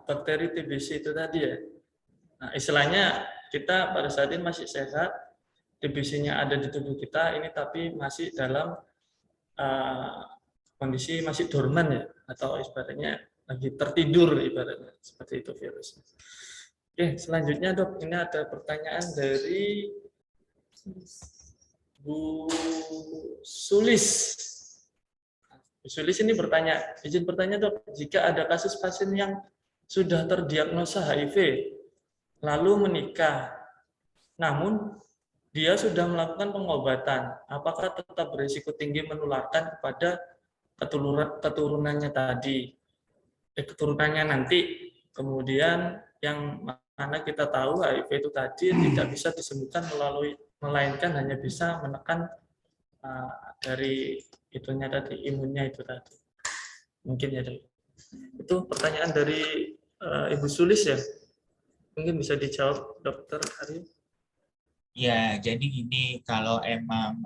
bakteri TBC itu tadi ya. Nah, istilahnya kita pada saat ini masih sehat, TBC-nya ada di tubuh kita ini, tapi masih dalam kondisi masih dorman ya, atau ibaratnya lagi tertidur ibaratnya, seperti itu virusnya. Oke, selanjutnya dok, ini ada pertanyaan dari Bu Sulis. Bu Sulis ini bertanya, izin bertanya dok, jika ada kasus pasien yang sudah terdiagnosa HIV, lalu menikah, namun dia sudah melakukan pengobatan, apakah tetap berisiko tinggi menularkan kepada keturunannya tadi, keturunannya nanti? Kemudian yang mana kita tahu HIV itu tadi tidak bisa disembuhkan melainkan hanya bisa menekan dari itunya tadi, imunnya itu tadi. Mungkin ya dok. Itu pertanyaan dari Ibu Sulis ya. Mungkin bisa dijawab Dokter Aryo. Ya, jadi gini, kalau emang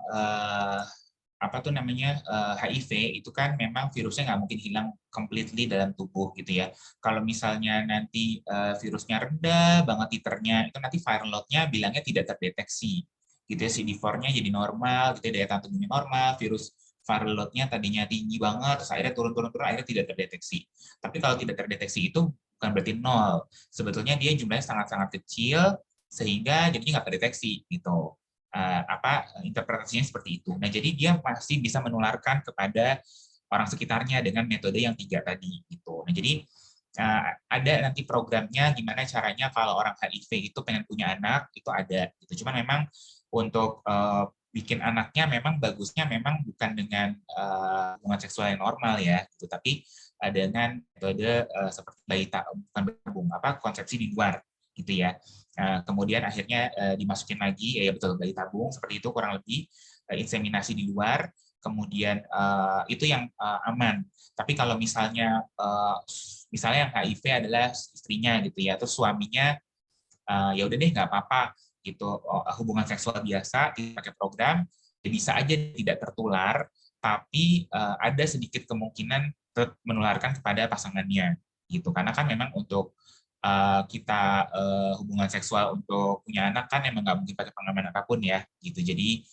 HIV itu kan memang virusnya nggak mungkin hilang completely dalam tubuh gitu ya. Kalau misalnya nanti virusnya rendah banget titernya, itu nanti viral load-nya bilangnya tidak terdeteksi gitu ya. CD4-nya jadi normal, gitu ya, daya tahan tubuhnya normal, virus viral load-nya tadinya tinggi banget, terus akhirnya turun, akhirnya tidak terdeteksi. Tapi kalau tidak terdeteksi itu bukan berarti nol. Sebetulnya dia jumlahnya sangat-sangat kecil, sehingga jadinya nggak terdeteksi gitu. Interpretasinya seperti itu. Nah, jadi dia masih bisa menularkan kepada orang sekitarnya dengan metode yang 3 tadi gitu. Nah, jadi ada nanti programnya gimana caranya kalau orang HIV itu pengen punya anak, itu ada gitu. Cuman memang untuk bikin anaknya memang bagusnya memang bukan dengan hubungan seksual yang normal ya gitu, tapi dengan metode seperti bayi tabung, konsepsi di luar gitu ya. Kemudian akhirnya dimasukin lagi ya betul bayi tabung seperti itu kurang lebih, inseminasi di luar, kemudian itu yang aman. Tapi kalau misalnya yang HIV adalah istrinya gitu ya, terus suaminya ya udah deh nggak apa-apa gitu, hubungan seksual biasa pakai program, ya bisa aja tidak tertular, tapi ada sedikit kemungkinan menularkan kepada pasangannya gitu, karena kan memang untuk kita hubungan seksual untuk punya anak kan emang nggak mungkin pakai pengaman apapun ya gitu. Jadi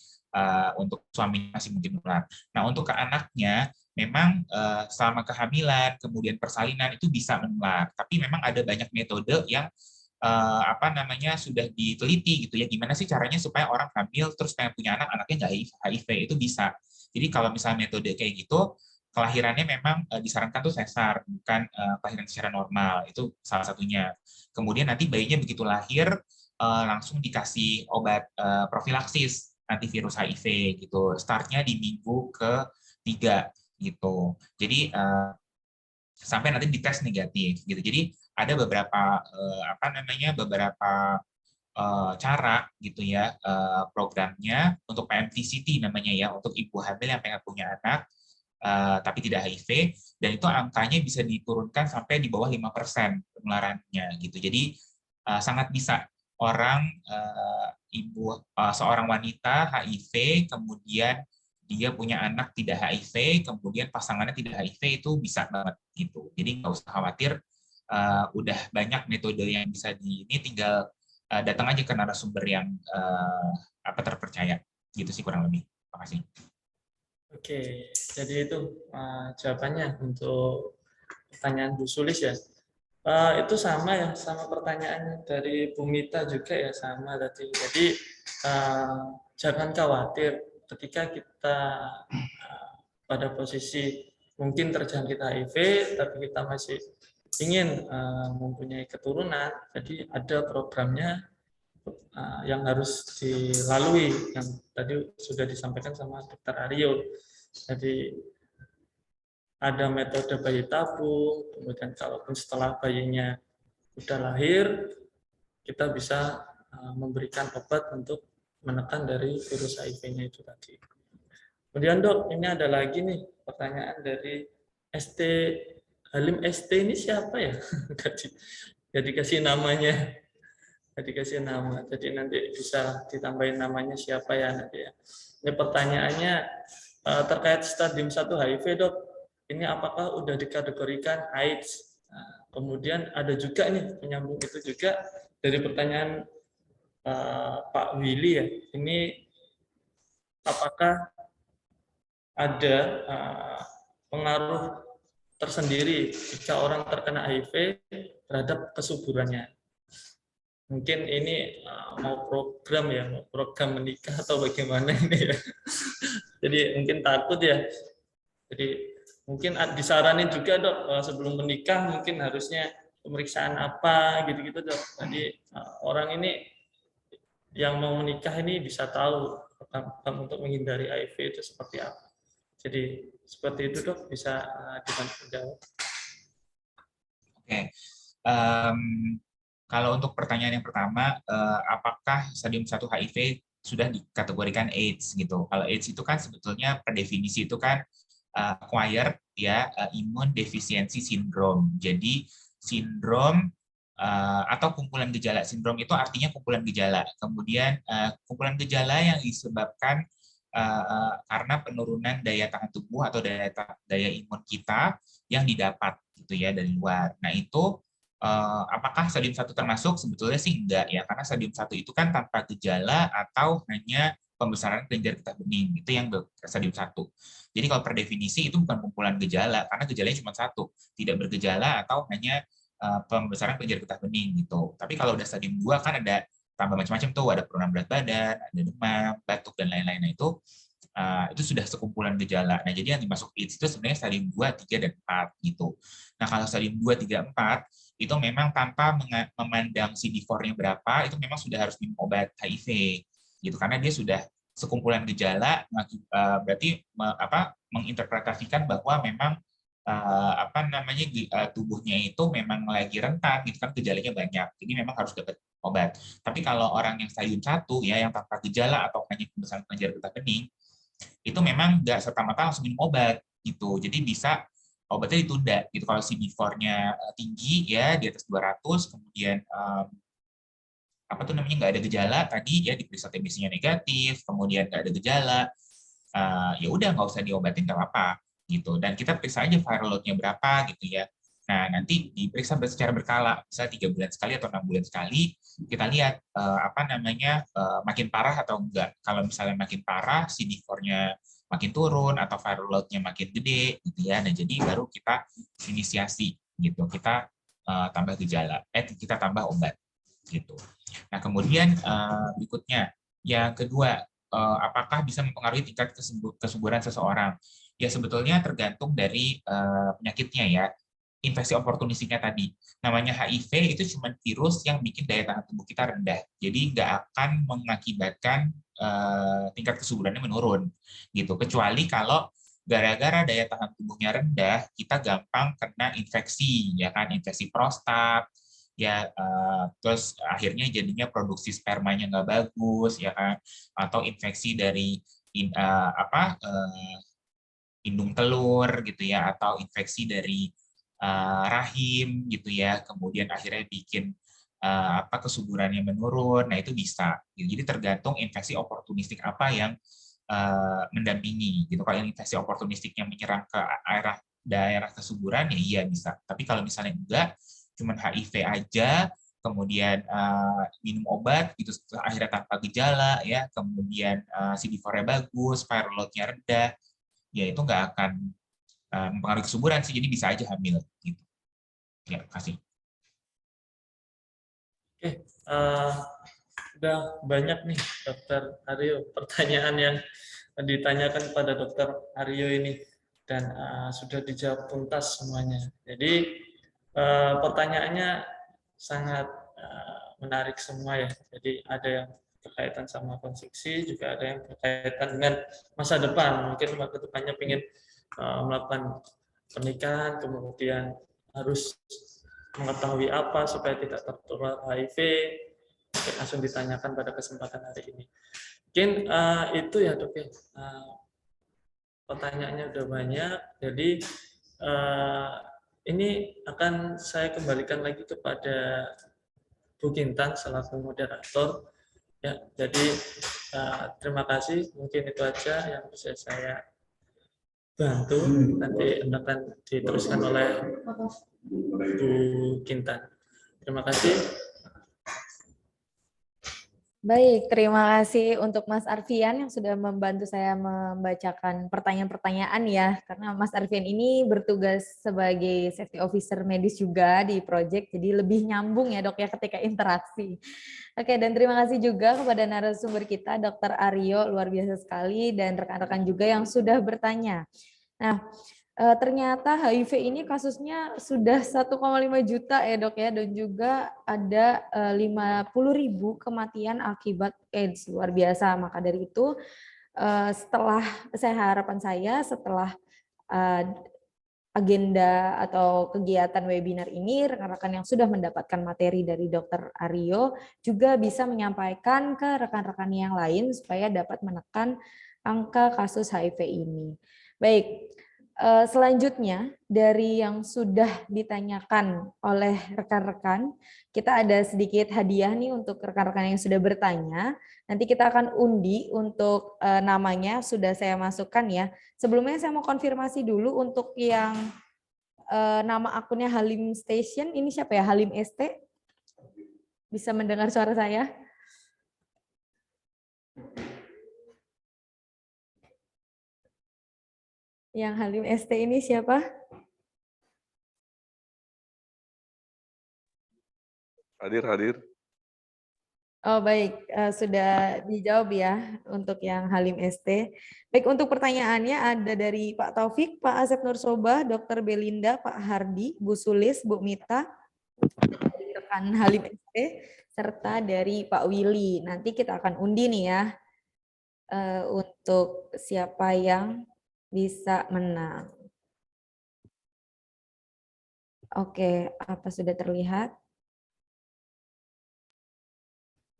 untuk suami masih mungkin menular. Nah untuk ke anaknya memang selama kehamilan kemudian persalinan itu bisa menular, tapi memang ada banyak metode yang sudah diteliti gitu ya, gimana sih caranya supaya orang hamil terus pengen punya anak, anaknya nggak HIV, itu bisa Jadi kalau misalnya metode kayak gitu, kelahirannya memang disarankan tuh sesar, bukan kelahiran secara normal. Itu salah satunya. Kemudian nanti bayinya begitu lahir langsung dikasih obat profilaksis antivirus HIV gitu. Startnya di minggu ke-3 gitu. Jadi sampai nanti dites negatif gitu. Jadi ada beberapa beberapa cara gitu ya, programnya untuk PMTCT namanya ya, untuk ibu hamil yang pengen punya anak tapi tidak HIV, dan itu angkanya bisa diturunkan sampai di bawah 5% penularannya gitu. Jadi sangat bisa orang seorang wanita HIV kemudian dia punya anak tidak HIV, kemudian pasangannya tidak HIV, itu bisa banget gitu. Jadi nggak usah khawatir, udah banyak metode yang bisa ini, tinggal datang aja ke narasumber yang terpercaya gitu sih kurang lebih. Terima kasih. Oke, jadi itu jawabannya untuk pertanyaan Bu Sulis ya. Itu sama ya, sama pertanyaan dari Bu Mita juga ya, sama tadi. Jadi jangan khawatir ketika kita pada posisi mungkin terjangkit HIV, tapi kita masih ingin mempunyai keturunan, jadi ada programnya yang harus dilalui, yang tadi sudah disampaikan sama Dr. Aryo. Jadi ada metode bayi tabung, kemudian kalaupun setelah bayinya sudah lahir, kita bisa memberikan obat untuk menekan dari virus HIV-nya itu tadi. Kemudian Dok, ini ada lagi nih pertanyaan dari ST Halim ST, ini siapa ya? Jadi kasih namanya. Dikasih nama, jadi nanti bisa ditambahin namanya siapa ya nanti ya. Ini pertanyaannya terkait stadium 1 HIV Dok, ini apakah udah dikategorikan AIDS? Nah, kemudian ada juga nih penyambung itu juga dari pertanyaan Pak Willy ya, ini apakah ada pengaruh tersendiri jika orang terkena HIV terhadap kesuburannya? Mungkin ini mau program ya, mau program menikah atau bagaimana ini ya. Jadi mungkin takut ya. Jadi mungkin disaranin juga Dok, sebelum menikah mungkin harusnya pemeriksaan apa gitu-gitu Dok. Jadi orang ini yang mau menikah ini bisa tahu untuk menghindari HIV itu seperti apa. Jadi seperti itu Dok, bisa dibantu jawab. Oke. Kalau untuk pertanyaan yang pertama, apakah stadium 1 HIV sudah dikategorikan AIDS gitu? Kalau AIDS itu kan sebetulnya per definisi itu kan acquired ya, immune deficiency syndrome. Jadi sindrom atau kumpulan gejala. Sindrom itu artinya kumpulan gejala. Kemudian kumpulan gejala yang disebabkan karena penurunan daya tahan tubuh atau daya imun kita yang didapat gitu ya dari luar. Nah itu apakah stadium 1 termasuk? Sebetulnya sih enggak ya, karena stadium 1 itu kan tanpa gejala atau hanya pembesaran kelenjar getah bening, itu yang stadium 1. Jadi kalau per definisi itu bukan kumpulan gejala, karena gejalanya cuma satu, tidak bergejala atau hanya pembesaran kelenjar getah bening gitu. Tapi kalau udah stadium 2 kan ada tambah macam-macam tuh, ada penurunan berat badan, ada demam, batuk dan lain-lain. Nah itu sudah sekumpulan gejala. Nah jadi yang dimasuk AIDS itu sebenarnya stadium 2, 3 dan 4 gitu. Nah kalau stadium 2, 3, 4 itu memang tanpa memandang CD4-nya berapa, itu memang sudah harus minum obat HIV gitu, karena dia sudah sekumpulan gejala, berarti menginterpretasikan bahwa memang tubuhnya itu memang lagi rentan gitu kan, gejalanya banyak, jadi memang harus dapat obat. Tapi kalau orang yang stadium 1 ya, yang tanpa gejala atau hanya pembesaran kelenjar getah bening, itu memang nggak serta-merta langsung minum obat gitu, jadi bisa obatnya ditunda gitu. Kalau CD4-nya tinggi ya di atas 200, kemudian nggak ada gejala tadi ya, diperiksa TBC-nya negatif, kemudian nggak ada gejala, ya udah nggak usah diobatin, nggak apa-apa gitu. Dan kita periksa aja viral load-nya berapa gitu ya. Nah nanti diperiksa secara berkala, misalnya 3 bulan sekali atau 6 bulan sekali, kita lihat makin parah atau enggak. Kalau misalnya makin parah, CD4-nya makin turun atau viral load-nya makin gede gitu ya. Nah, jadi baru kita inisiasi gitu. Kita tambah gejala, kita tambah obat gitu. Nah, kemudian berikutnya yang kedua, apakah bisa mempengaruhi tingkat kesuburan seseorang? Ya sebetulnya tergantung dari penyakitnya ya. Infeksi oportunistiknya tadi. Namanya HIV itu cuma virus yang bikin daya tahan tubuh kita rendah. Jadi nggak akan mengakibatkan tingkat kesuburannya menurun gitu. Kecuali kalau gara-gara daya tahan tubuhnya rendah, kita gampang kena infeksi, ya kan, infeksi prostat, ya, terus akhirnya jadinya produksi spermanya nggak bagus, ya kan, atau infeksi dari indung telur gitu ya, atau infeksi dari rahim gitu ya, kemudian akhirnya bikin kesuburannya menurun. Nah itu bisa. Jadi tergantung infeksi oportunistik apa yang mendampingi gitu. Kalau infeksi oportunistiknya menyerang ke daerah kesuburan ya iya bisa. Tapi kalau misalnya enggak, cuman HIV aja, kemudian minum obat gitu akhirnya tanpa gejala ya, kemudian CD4-nya bagus, viral load-nya rendah, ya itu nggak akan mempengaruhi kesuburan sih, jadi bisa aja hamil gitu. Ya, kasih. Oke, udah banyak nih Dokter Aryo pertanyaan yang ditanyakan pada Dokter Aryo ini, dan sudah dijawab tuntas semuanya. Jadi pertanyaannya sangat menarik semua ya. Jadi ada yang berkaitan sama konstruksi, juga ada yang berkaitan dengan masa depan. Mungkin masa depannya ingin melakukan pernikahan, kemudian harus mengetahui apa supaya tidak tertular HIV. Mungkin langsung ditanyakan pada kesempatan hari ini. Mungkin itu ya Dok ya. Pertanyaannya udah banyak, jadi ini akan saya kembalikan lagi kepada Bu Kintan selaku moderator. Ya, jadi terima kasih. Mungkin itu aja yang bisa saya bantu. Nanti akan diteruskan oleh Bu Kintan. Terima kasih. Baik, terima kasih untuk Mas Arfian yang sudah membantu saya membacakan pertanyaan-pertanyaan ya. Karena Mas Arfian ini bertugas sebagai safety officer medis juga di project, jadi lebih nyambung ya Dok ya ketika interaksi. Oke, dan terima kasih juga kepada narasumber kita Dr. Aryo, luar biasa sekali, dan rekan-rekan juga yang sudah bertanya. Nah, ternyata HIV ini kasusnya sudah 1,5 juta ya Dok ya, dan juga ada 50.000 kematian akibat AIDS, luar biasa. Maka dari itu harapan saya setelah agenda atau kegiatan webinar ini, rekan-rekan yang sudah mendapatkan materi dari Dr. Aryo juga bisa menyampaikan ke rekan-rekan yang lain supaya dapat menekan angka kasus HIV ini. Baik. Selanjutnya dari yang sudah ditanyakan oleh rekan-rekan, kita ada sedikit hadiah nih untuk rekan-rekan yang sudah bertanya. Nanti kita akan undi untuk namanya, sudah saya masukkan ya. Sebelumnya saya mau konfirmasi dulu untuk yang nama akunnya Halim Station, ini siapa ya? Halim ST? Bisa mendengar suara saya? Yang Halim ST ini siapa? Hadir. Oh baik, sudah dijawab ya untuk yang Halim ST. Baik, untuk pertanyaannya ada dari Pak Taufik, Pak Asep Nursoba, Dr. Belinda, Pak Hardi, Bu Sulis, Bu Mita, rekan Halim ST, serta dari Pak Willy. Nanti kita akan undi nih ya untuk siapa yang bisa menang. Oke, apa sudah terlihat?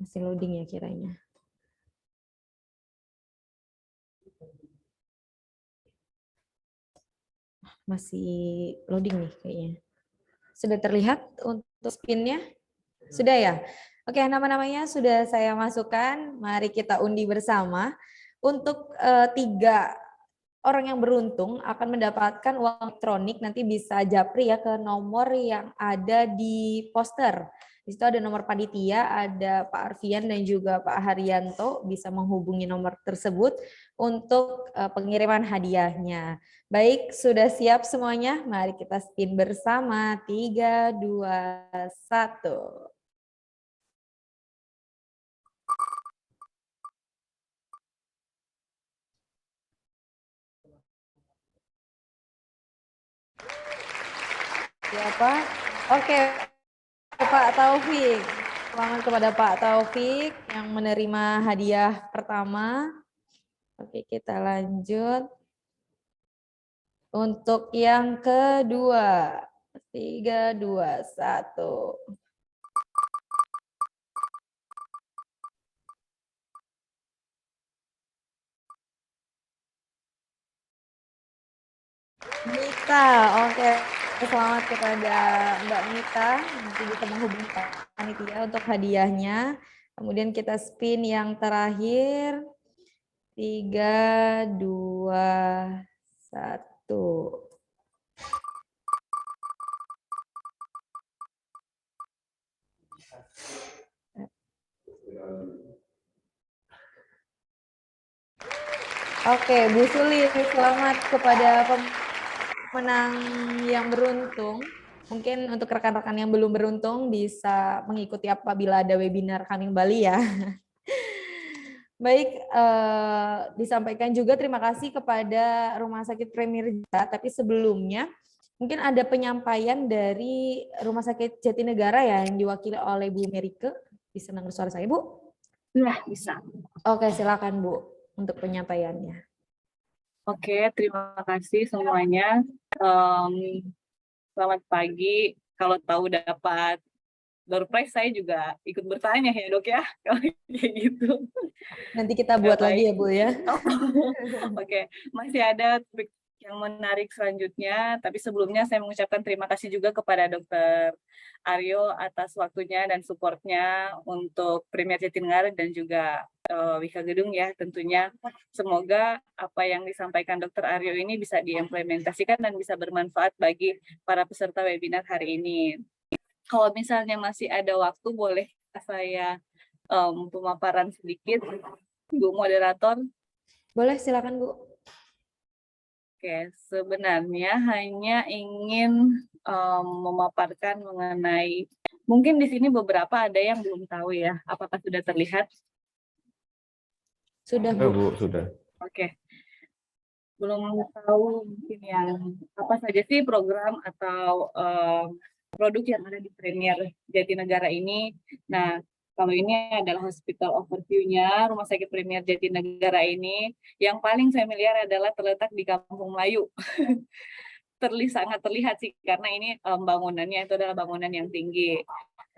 Masih loading ya kiranya. Masih loading nih kayaknya. Sudah terlihat untuk spinnya? Sudah ya? Oke, nama-namanya sudah saya masukkan. Mari kita undi bersama. Untuk 3 orang yang beruntung akan mendapatkan uang elektronik, nanti bisa japri ya ke nomor yang ada di poster. Di situ ada nomor panitia, ada Pak Arfian dan juga Pak Haryanto, bisa menghubungi nomor tersebut untuk pengiriman hadiahnya. Baik, sudah siap semuanya? Mari kita spin bersama. 3, 2, 1. Siapa? Oke, Pak Taufik. Selamat kepada Pak Taufik yang menerima hadiah pertama. Oke, kita lanjut. Untuk yang kedua. 3, 2, 1. Mita, oke. Selamat kepada Mbak Mita. Nanti bisa menghubungi panitia untuk hadiahnya. Kemudian kita spin yang terakhir. 3, 2, 1. Oke, Bu Suli, selamat kepada pemenang yang beruntung. Mungkin untuk rekan-rekan yang belum beruntung bisa mengikuti apabila ada webinar Coming Bali ya. Baik, disampaikan juga terima kasih kepada Rumah Sakit Premier Jakarta, tapi sebelumnya mungkin ada penyampaian dari Rumah Sakit Jatinegara ya yang diwakili oleh Bu Merike. Bisa dengar suara saya, Bu? Nah, bisa. Oke, silakan Bu untuk penyampaiannya. Oke, terima kasih semuanya. Selamat pagi. Kalau tahu dapat door prize, saya juga ikut bertanya ya dok ya, kalau kayak gitu. Nanti kita buat lagi ya Bu ya. Oke, masih ada topik yang menarik selanjutnya, tapi sebelumnya saya mengucapkan terima kasih juga kepada Dr. Aryo atas waktunya dan supportnya untuk Premier Jatinegara dan juga Wika Gedung ya tentunya. Semoga apa yang disampaikan Dr. Aryo ini bisa diimplementasikan dan bisa bermanfaat bagi para peserta webinar hari ini. Kalau misalnya masih ada waktu, boleh saya pemaparan sedikit, Bu Moderator? Boleh, silakan Bu. Oke, sebenarnya hanya ingin memaparkan mengenai, mungkin di sini beberapa ada yang belum tahu ya, apakah sudah terlihat? Sudah Bu. Bu, sudah. Oke. Belum tahu mungkin yang apa saja sih program atau produk yang ada di Premier Jatinegara ini. Nah, kalau ini adalah hospital overview-nya, Rumah Sakit Premier Jatinegara ini. Yang paling familiar adalah terletak di Kampung Melayu. Sangat terlihat sih, karena ini bangunannya itu adalah bangunan yang tinggi.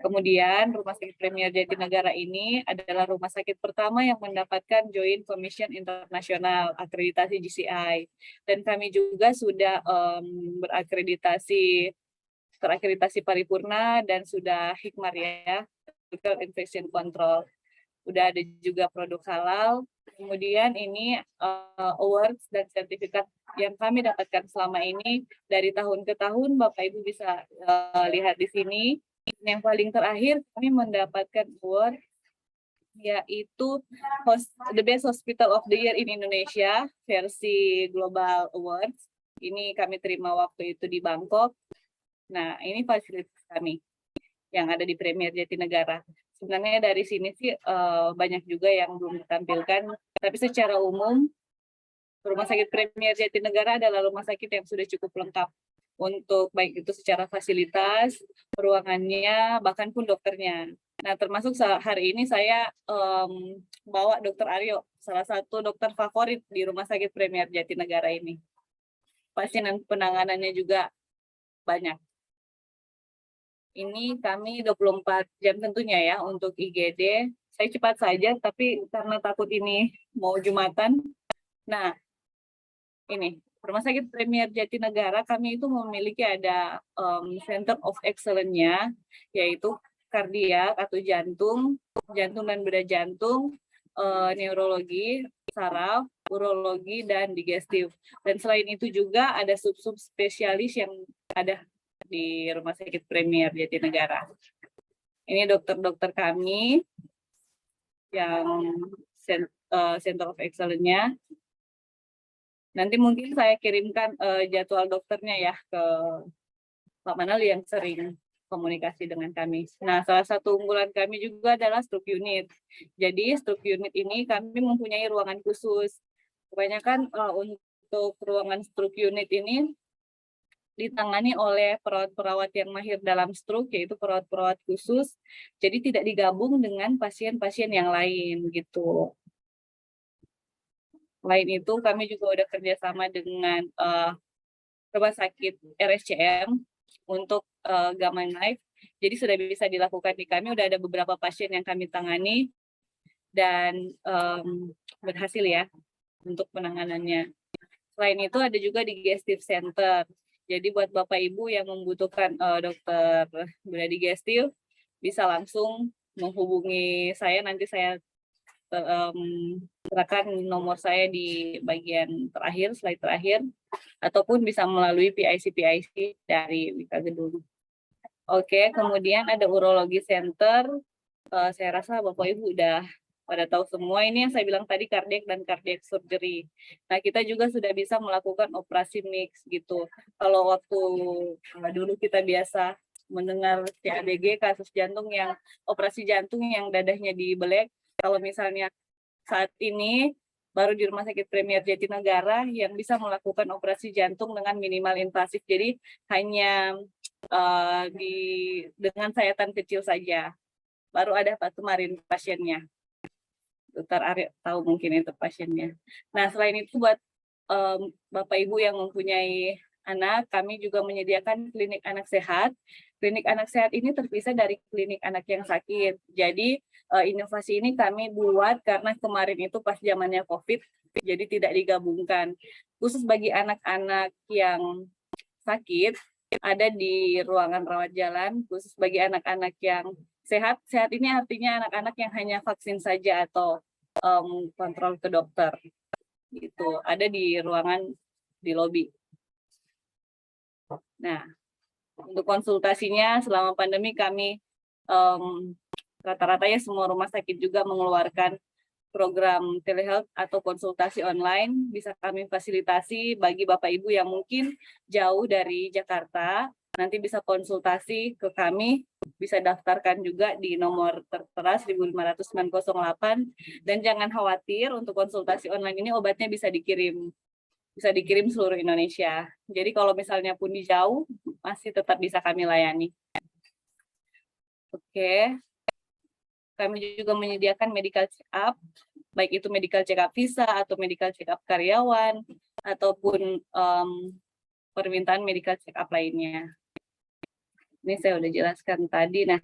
Kemudian Rumah Sakit Premier Jatinegara ini adalah rumah sakit pertama yang mendapatkan Joint Commission Internasional akreditasi GCI. Dan kami juga sudah terakreditasi paripurna dan sudah hikmar ya, Medical Infection Control. Udah ada juga produk halal. Kemudian ini awards dan sertifikat yang kami dapatkan selama ini dari tahun ke tahun, Bapak Ibu bisa lihat di sini. Yang paling terakhir kami mendapatkan award yaitu The Best Hospital of the Year in Indonesia versi Global Awards. Ini kami terima waktu itu di Bangkok. Nah, ini fasilitas kami yang ada di Premier Jatinegara. Sebenarnya dari sini sih banyak juga yang belum ditampilkan, tapi secara umum Rumah Sakit Premier Jatinegara adalah rumah sakit yang sudah cukup lengkap untuk baik itu secara fasilitas, ruangannya, bahkan pun dokternya. Nah, termasuk hari ini saya bawa Dr. Aryo, salah satu dokter favorit di Rumah Sakit Premier Jatinegara ini. Pasien dan penanganannya juga banyak. Ini kami 24 jam tentunya ya untuk IGD. Saya cepat saja, tapi karena takut ini mau Jumatan. Nah, ini Rumah Sakit Premier Jatinegara kami itu memiliki ada Center of Excellence-nya, yaitu kardiak atau jantung dan bedah jantung, neurologi, saraf, urologi, dan digestif. Dan selain itu juga ada sub-sub spesialis yang ada di Rumah Sakit Premier Jatinegara. Ini dokter-dokter kami yang Center of Excellence-nya. Nanti mungkin saya kirimkan jadwal dokternya ya ke Pak Manali yang sering komunikasi dengan kami. Nah, salah satu unggulan kami juga adalah stroke unit. Jadi stroke unit ini kami mempunyai ruangan khusus. Kebanyakan untuk ruangan stroke unit ini ditangani oleh perawat-perawat yang mahir dalam stroke, yaitu perawat-perawat khusus, jadi tidak digabung dengan pasien-pasien yang lain gitu. Selain itu, kami juga udah kerjasama dengan rumah sakit RSCM untuk Gamma Knife. Jadi sudah bisa dilakukan di kami, udah ada beberapa pasien yang kami tangani dan berhasil ya untuk penanganannya. Selain itu ada juga digestive center. Jadi buat Bapak Ibu yang membutuhkan dokter bedah digestif bisa langsung menghubungi saya, nanti saya serahkan nomor saya di bagian terakhir, slide terakhir, ataupun bisa melalui PIC dari Wika Gedung. Oke, kemudian ada urologi center. Saya rasa Bapak Ibu udah pada tahu semua, ini yang saya bilang tadi cardiac dan cardiac surgery. Nah, kita juga sudah bisa melakukan operasi mix gitu. Kalau waktu dulu kita biasa mendengar CABG, kasus jantung yang operasi jantung yang dadahnya dibelek, kalau misalnya saat ini baru di Rumah Sakit Premier Jatinegara yang bisa melakukan operasi jantung dengan minimal invasif. Jadi hanya dengan sayatan kecil saja. Baru ada kemarin pasiennya. Dokter Aryo tahu mungkin itu pasiennya. Nah, selain itu buat Bapak Ibu yang mempunyai anak, kami juga menyediakan klinik anak sehat. Klinik anak sehat ini terpisah dari klinik anak yang sakit. Jadi inovasi ini kami buat karena kemarin itu pas zamannya COVID, jadi tidak digabungkan. Khusus bagi anak-anak yang sakit, ada di ruangan rawat jalan. Khusus bagi anak-anak yang sehat, sehat ini artinya anak-anak yang hanya vaksin saja atau kontrol ke dokter. Gitu. Ada di ruangan di lobi. Nah, untuk konsultasinya selama pandemi kami rata-rata ya semua rumah sakit juga mengeluarkan program telehealth atau konsultasi online. Bisa kami fasilitasi bagi Bapak Ibu yang mungkin jauh dari Jakarta, nanti bisa konsultasi ke kami, bisa daftarkan juga di nomor tertera 1.500.908, dan jangan khawatir untuk konsultasi online ini obatnya bisa dikirim seluruh Indonesia. Jadi kalau misalnya pun di jauh, masih tetap bisa kami layani. Oke. Kami juga menyediakan medical check-up, baik itu medical check-up visa atau medical check-up karyawan, ataupun permintaan medical check-up lainnya. Ini saya udah jelaskan tadi. Nah,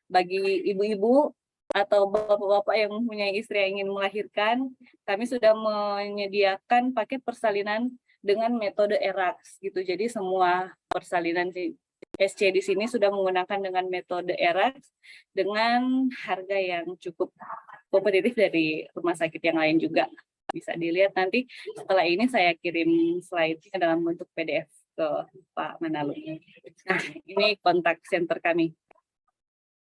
bagi ibu-ibu atau bapak-bapak yang mempunyai istri yang ingin melahirkan, kami sudah menyediakan paket persalinan dengan metode ERAX gitu. Jadi semua persalinan SC di sini sudah menggunakan dengan metode ERAX dengan harga yang cukup kompetitif dari rumah sakit yang lain juga. Bisa dilihat nanti setelah ini saya kirim slide-nya dalam bentuk PDF ke Pak Manalung. Nah, ini kontak center kami.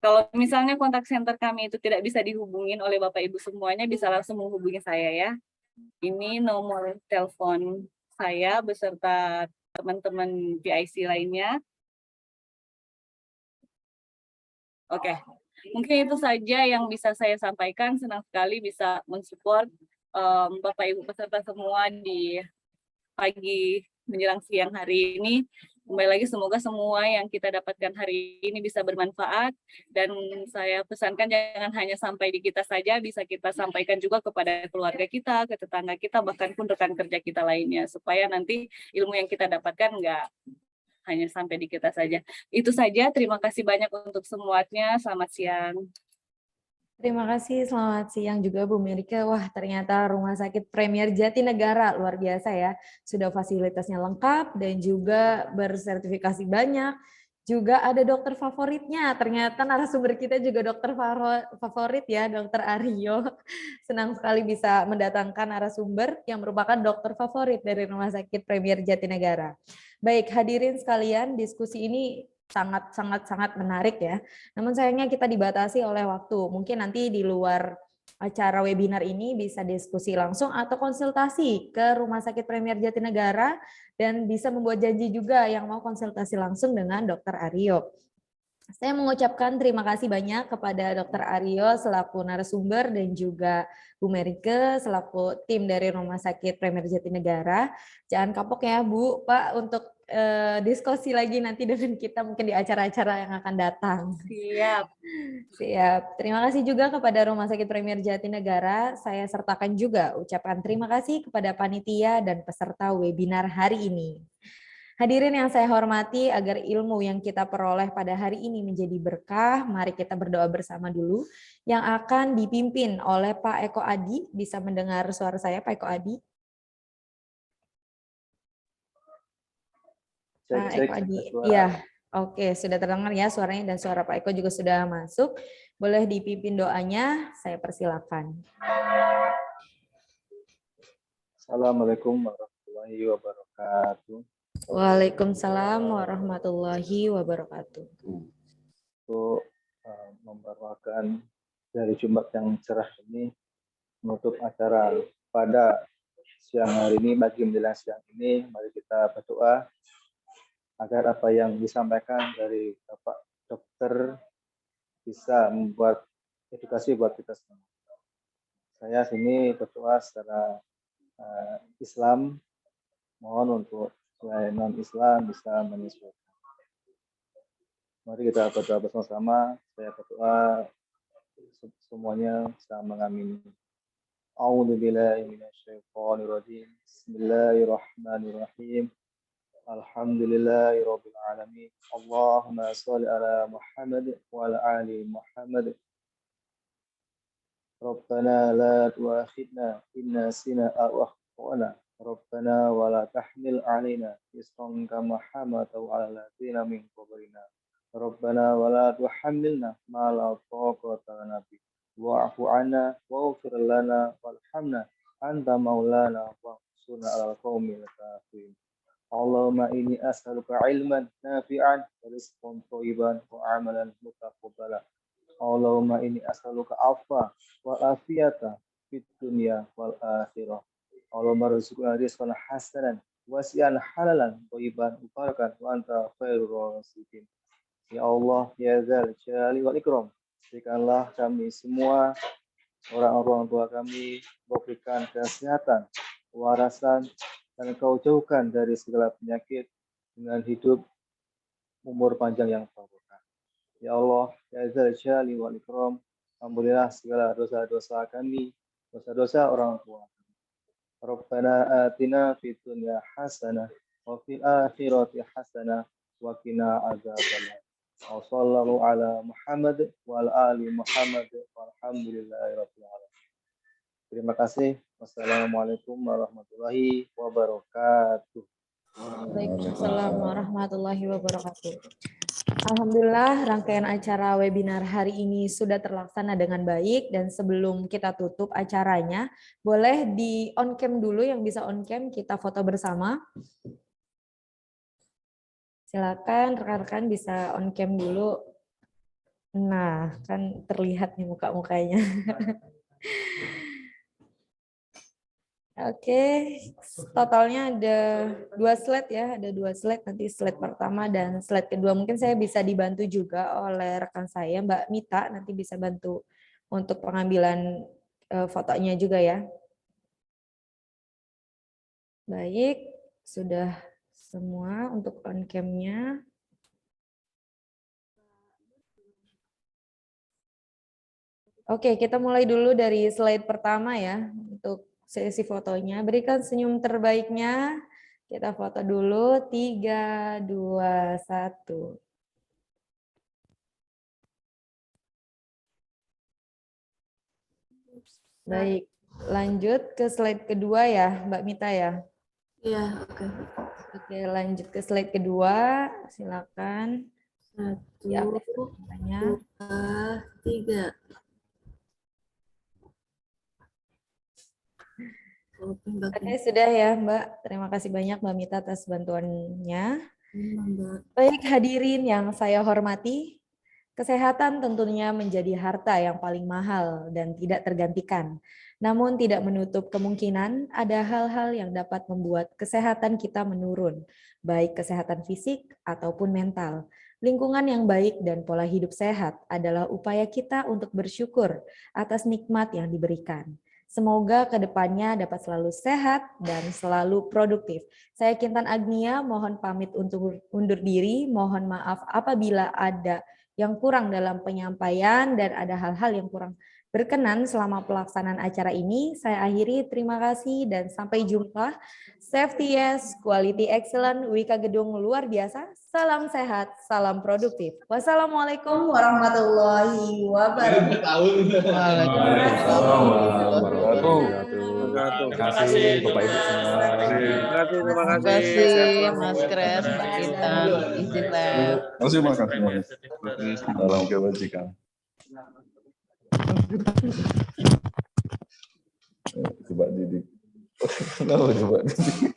Kalau misalnya kontak center kami itu tidak bisa dihubungin oleh Bapak Ibu semuanya, bisa langsung menghubungi saya ya. Ini nomor telepon saya beserta teman-teman PIC lainnya. Oke, mungkin itu saja yang bisa saya sampaikan. Senang sekali bisa mensupport Bapak Ibu peserta semua di pagi menjelang siang hari ini. Kembali lagi semoga semua yang kita dapatkan hari ini bisa bermanfaat, dan saya pesankan jangan hanya sampai di kita saja, bisa kita sampaikan juga kepada keluarga kita, ke tetangga kita, bahkan pun rekan kerja kita lainnya, supaya nanti ilmu yang kita dapatkan nggak hanya sampai di kita saja. Itu saja, terima kasih banyak untuk semuanya. Selamat siang. Terima kasih, selamat siang juga Bu Merike. Wah, ternyata Rumah Sakit Premier Jatinegara luar biasa ya. Sudah fasilitasnya lengkap dan juga bersertifikasi banyak. Juga ada dokter favoritnya. Ternyata narasumber kita juga dokter favorit ya, Dokter Aryo. Senang sekali bisa mendatangkan narasumber yang merupakan dokter favorit dari Rumah Sakit Premier Jatinegara. Baik, hadirin sekalian, diskusi ini sangat menarik ya. Namun sayangnya kita dibatasi oleh waktu. Mungkin nanti di luar acara webinar ini bisa diskusi langsung atau konsultasi ke Rumah Sakit Premier Jatinegara, dan bisa membuat janji juga yang mau konsultasi langsung dengan Dokter Aryo. Saya mengucapkan terima kasih banyak kepada Dokter Aryo selaku narasumber dan juga Bu Merike selaku tim dari Rumah Sakit Premier Jatinegara. Jangan kapok ya Bu, Pak, untuk diskusi lagi nanti dengan kita mungkin di acara-acara yang akan datang. Siap. Siap. Terima kasih juga kepada Rumah Sakit Premier Jatinegara. Saya sertakan juga ucapan terima kasih kepada panitia dan peserta webinar hari ini. Hadirin yang saya hormati, agar ilmu yang kita peroleh pada hari ini menjadi berkah, mari kita berdoa bersama dulu, yang akan dipimpin oleh Pak Eko Adi. Bisa mendengar suara saya, Pak Eko Adi? Pak Eko Adi, iya. Oke, sudah terdengar ya suaranya dan suara Pak Eko juga sudah masuk. Boleh dipimpin doanya, saya persilakan. Assalamualaikum warahmatullahi wabarakatuh. Waalaikumsalam warahmatullahi wabarakatuh. Untuk membawakan dari Jumat yang cerah ini, menutup acara pada siang hari ini, bagi menjelang siang ini, mari kita berdoa agar apa yang disampaikan dari Bapak Dokter bisa membuat edukasi buat kita semua. Saya sini berdoa secara Islam, mohon untuk non-Islam bisa menyesuaikan. Mari kita berdoa bersama-sama. Saya berdoa semuanya bisa mengamini. A'udzubillahi minasyaitonirrajim. Bismillahirrahmanirrahim. Alhamdulillahirabbil alamin. Allahumma shalli ala Muhammad wa ala ali Muhammad. Rabbana la tu'akhidna in nasina aw akhtana. Rabbana wa la tahmil 'alaina isran kama hamaltahu 'alal ladzina min qablina. Rabbana wa la tuhammilna ma la taqata lana bihi wa'fu 'anna waghfir lana warhamna anta maulana wansurna 'alal qaumil kafirin. Allahumma inni as'aluka 'ilman nafi'an wa rizqan thayyiban wa 'amalan mutaqabbala. Allahumma inni as'aluka 'afwa wa afiyata fid dunya wal akhirah. Allahumma rizqna rizqan hasanan wasi'an halalan thayyiban mubarakan wa anta khairur raziqin. Ya Allah, ya Dzal Jalali wal Ikram, berikanlah kami semua, orang tua kami, berikan kesehatan, kewarasan, dan Kau jauhkan dari segala penyakit dengan hidup umur panjang yang barokah. Ya Allah, ya Dzal Jalali wal Ikram, ampunilah segala dosa-dosa kami, dosa-dosa orang tua. Rabbana atina fid dunya hasanah wa fil akhirati hasanah wa qina adzabannar. Wassallallahu ala Muhammad wa ala ali Muhammad walhamdulillahirabbil alamin. Terima kasih. Wassalamualaikum warahmatullahi wabarakatuh. Waalaikumsalam warahmatullahi wabarakatuh. Alhamdulillah, rangkaian acara webinar hari ini sudah terlaksana dengan baik, dan sebelum kita tutup acaranya, boleh di on cam dulu, yang bisa on cam kita foto bersama. Silakan rekan-rekan bisa on cam dulu. Nah, kan terlihat nih muka-mukanya. Oke, totalnya ada 2 slide ya, ada 2 slide, nanti slide pertama dan slide kedua mungkin saya bisa dibantu juga oleh rekan saya, Mbak Mita, nanti bisa bantu untuk pengambilan fotonya juga ya. Baik, sudah semua untuk on cam-nya. Oke, kita mulai dulu dari slide pertama ya, untuk sesi fotonya. Berikan senyum terbaiknya. Kita foto dulu. 3, 2, 1. Baik, lanjut ke slide kedua ya, Mbak Mita ya. Iya, oke. Oke, lanjut ke slide kedua. Silakan. 1, Ya, 2, 3. Oke, sudah ya Mbak. Terima kasih banyak Mbak Mita atas bantuannya. Baik hadirin yang saya hormati, kesehatan tentunya menjadi harta yang paling mahal dan tidak tergantikan. Namun tidak menutup kemungkinan ada hal-hal yang dapat membuat kesehatan kita menurun, baik kesehatan fisik ataupun mental. Lingkungan yang baik dan pola hidup sehat adalah upaya kita untuk bersyukur atas nikmat yang diberikan. Semoga kedepannya dapat selalu sehat dan selalu produktif. Saya Kintan Agnia, mohon pamit untuk undur diri. Mohon maaf apabila ada yang kurang dalam penyampaian dan ada hal-hal yang kurang berkenan selama pelaksanaan acara ini. Saya akhiri, terima kasih dan sampai jumpa. Safety yes, quality excellent, Wika Gedung luar biasa. Salam sehat, salam produktif. Wassalamualaikum warahmatullahi wabarakatuh. Waalaikumsalam warahmatullahi wabarakatuh. Terima kasih Bapak Ibu semua. Terima kasih Mas Kres, Pak Kintan, izinlah. Terima kasih. Dalam kebajikan. Coba Didik. Kenapa coba Didik?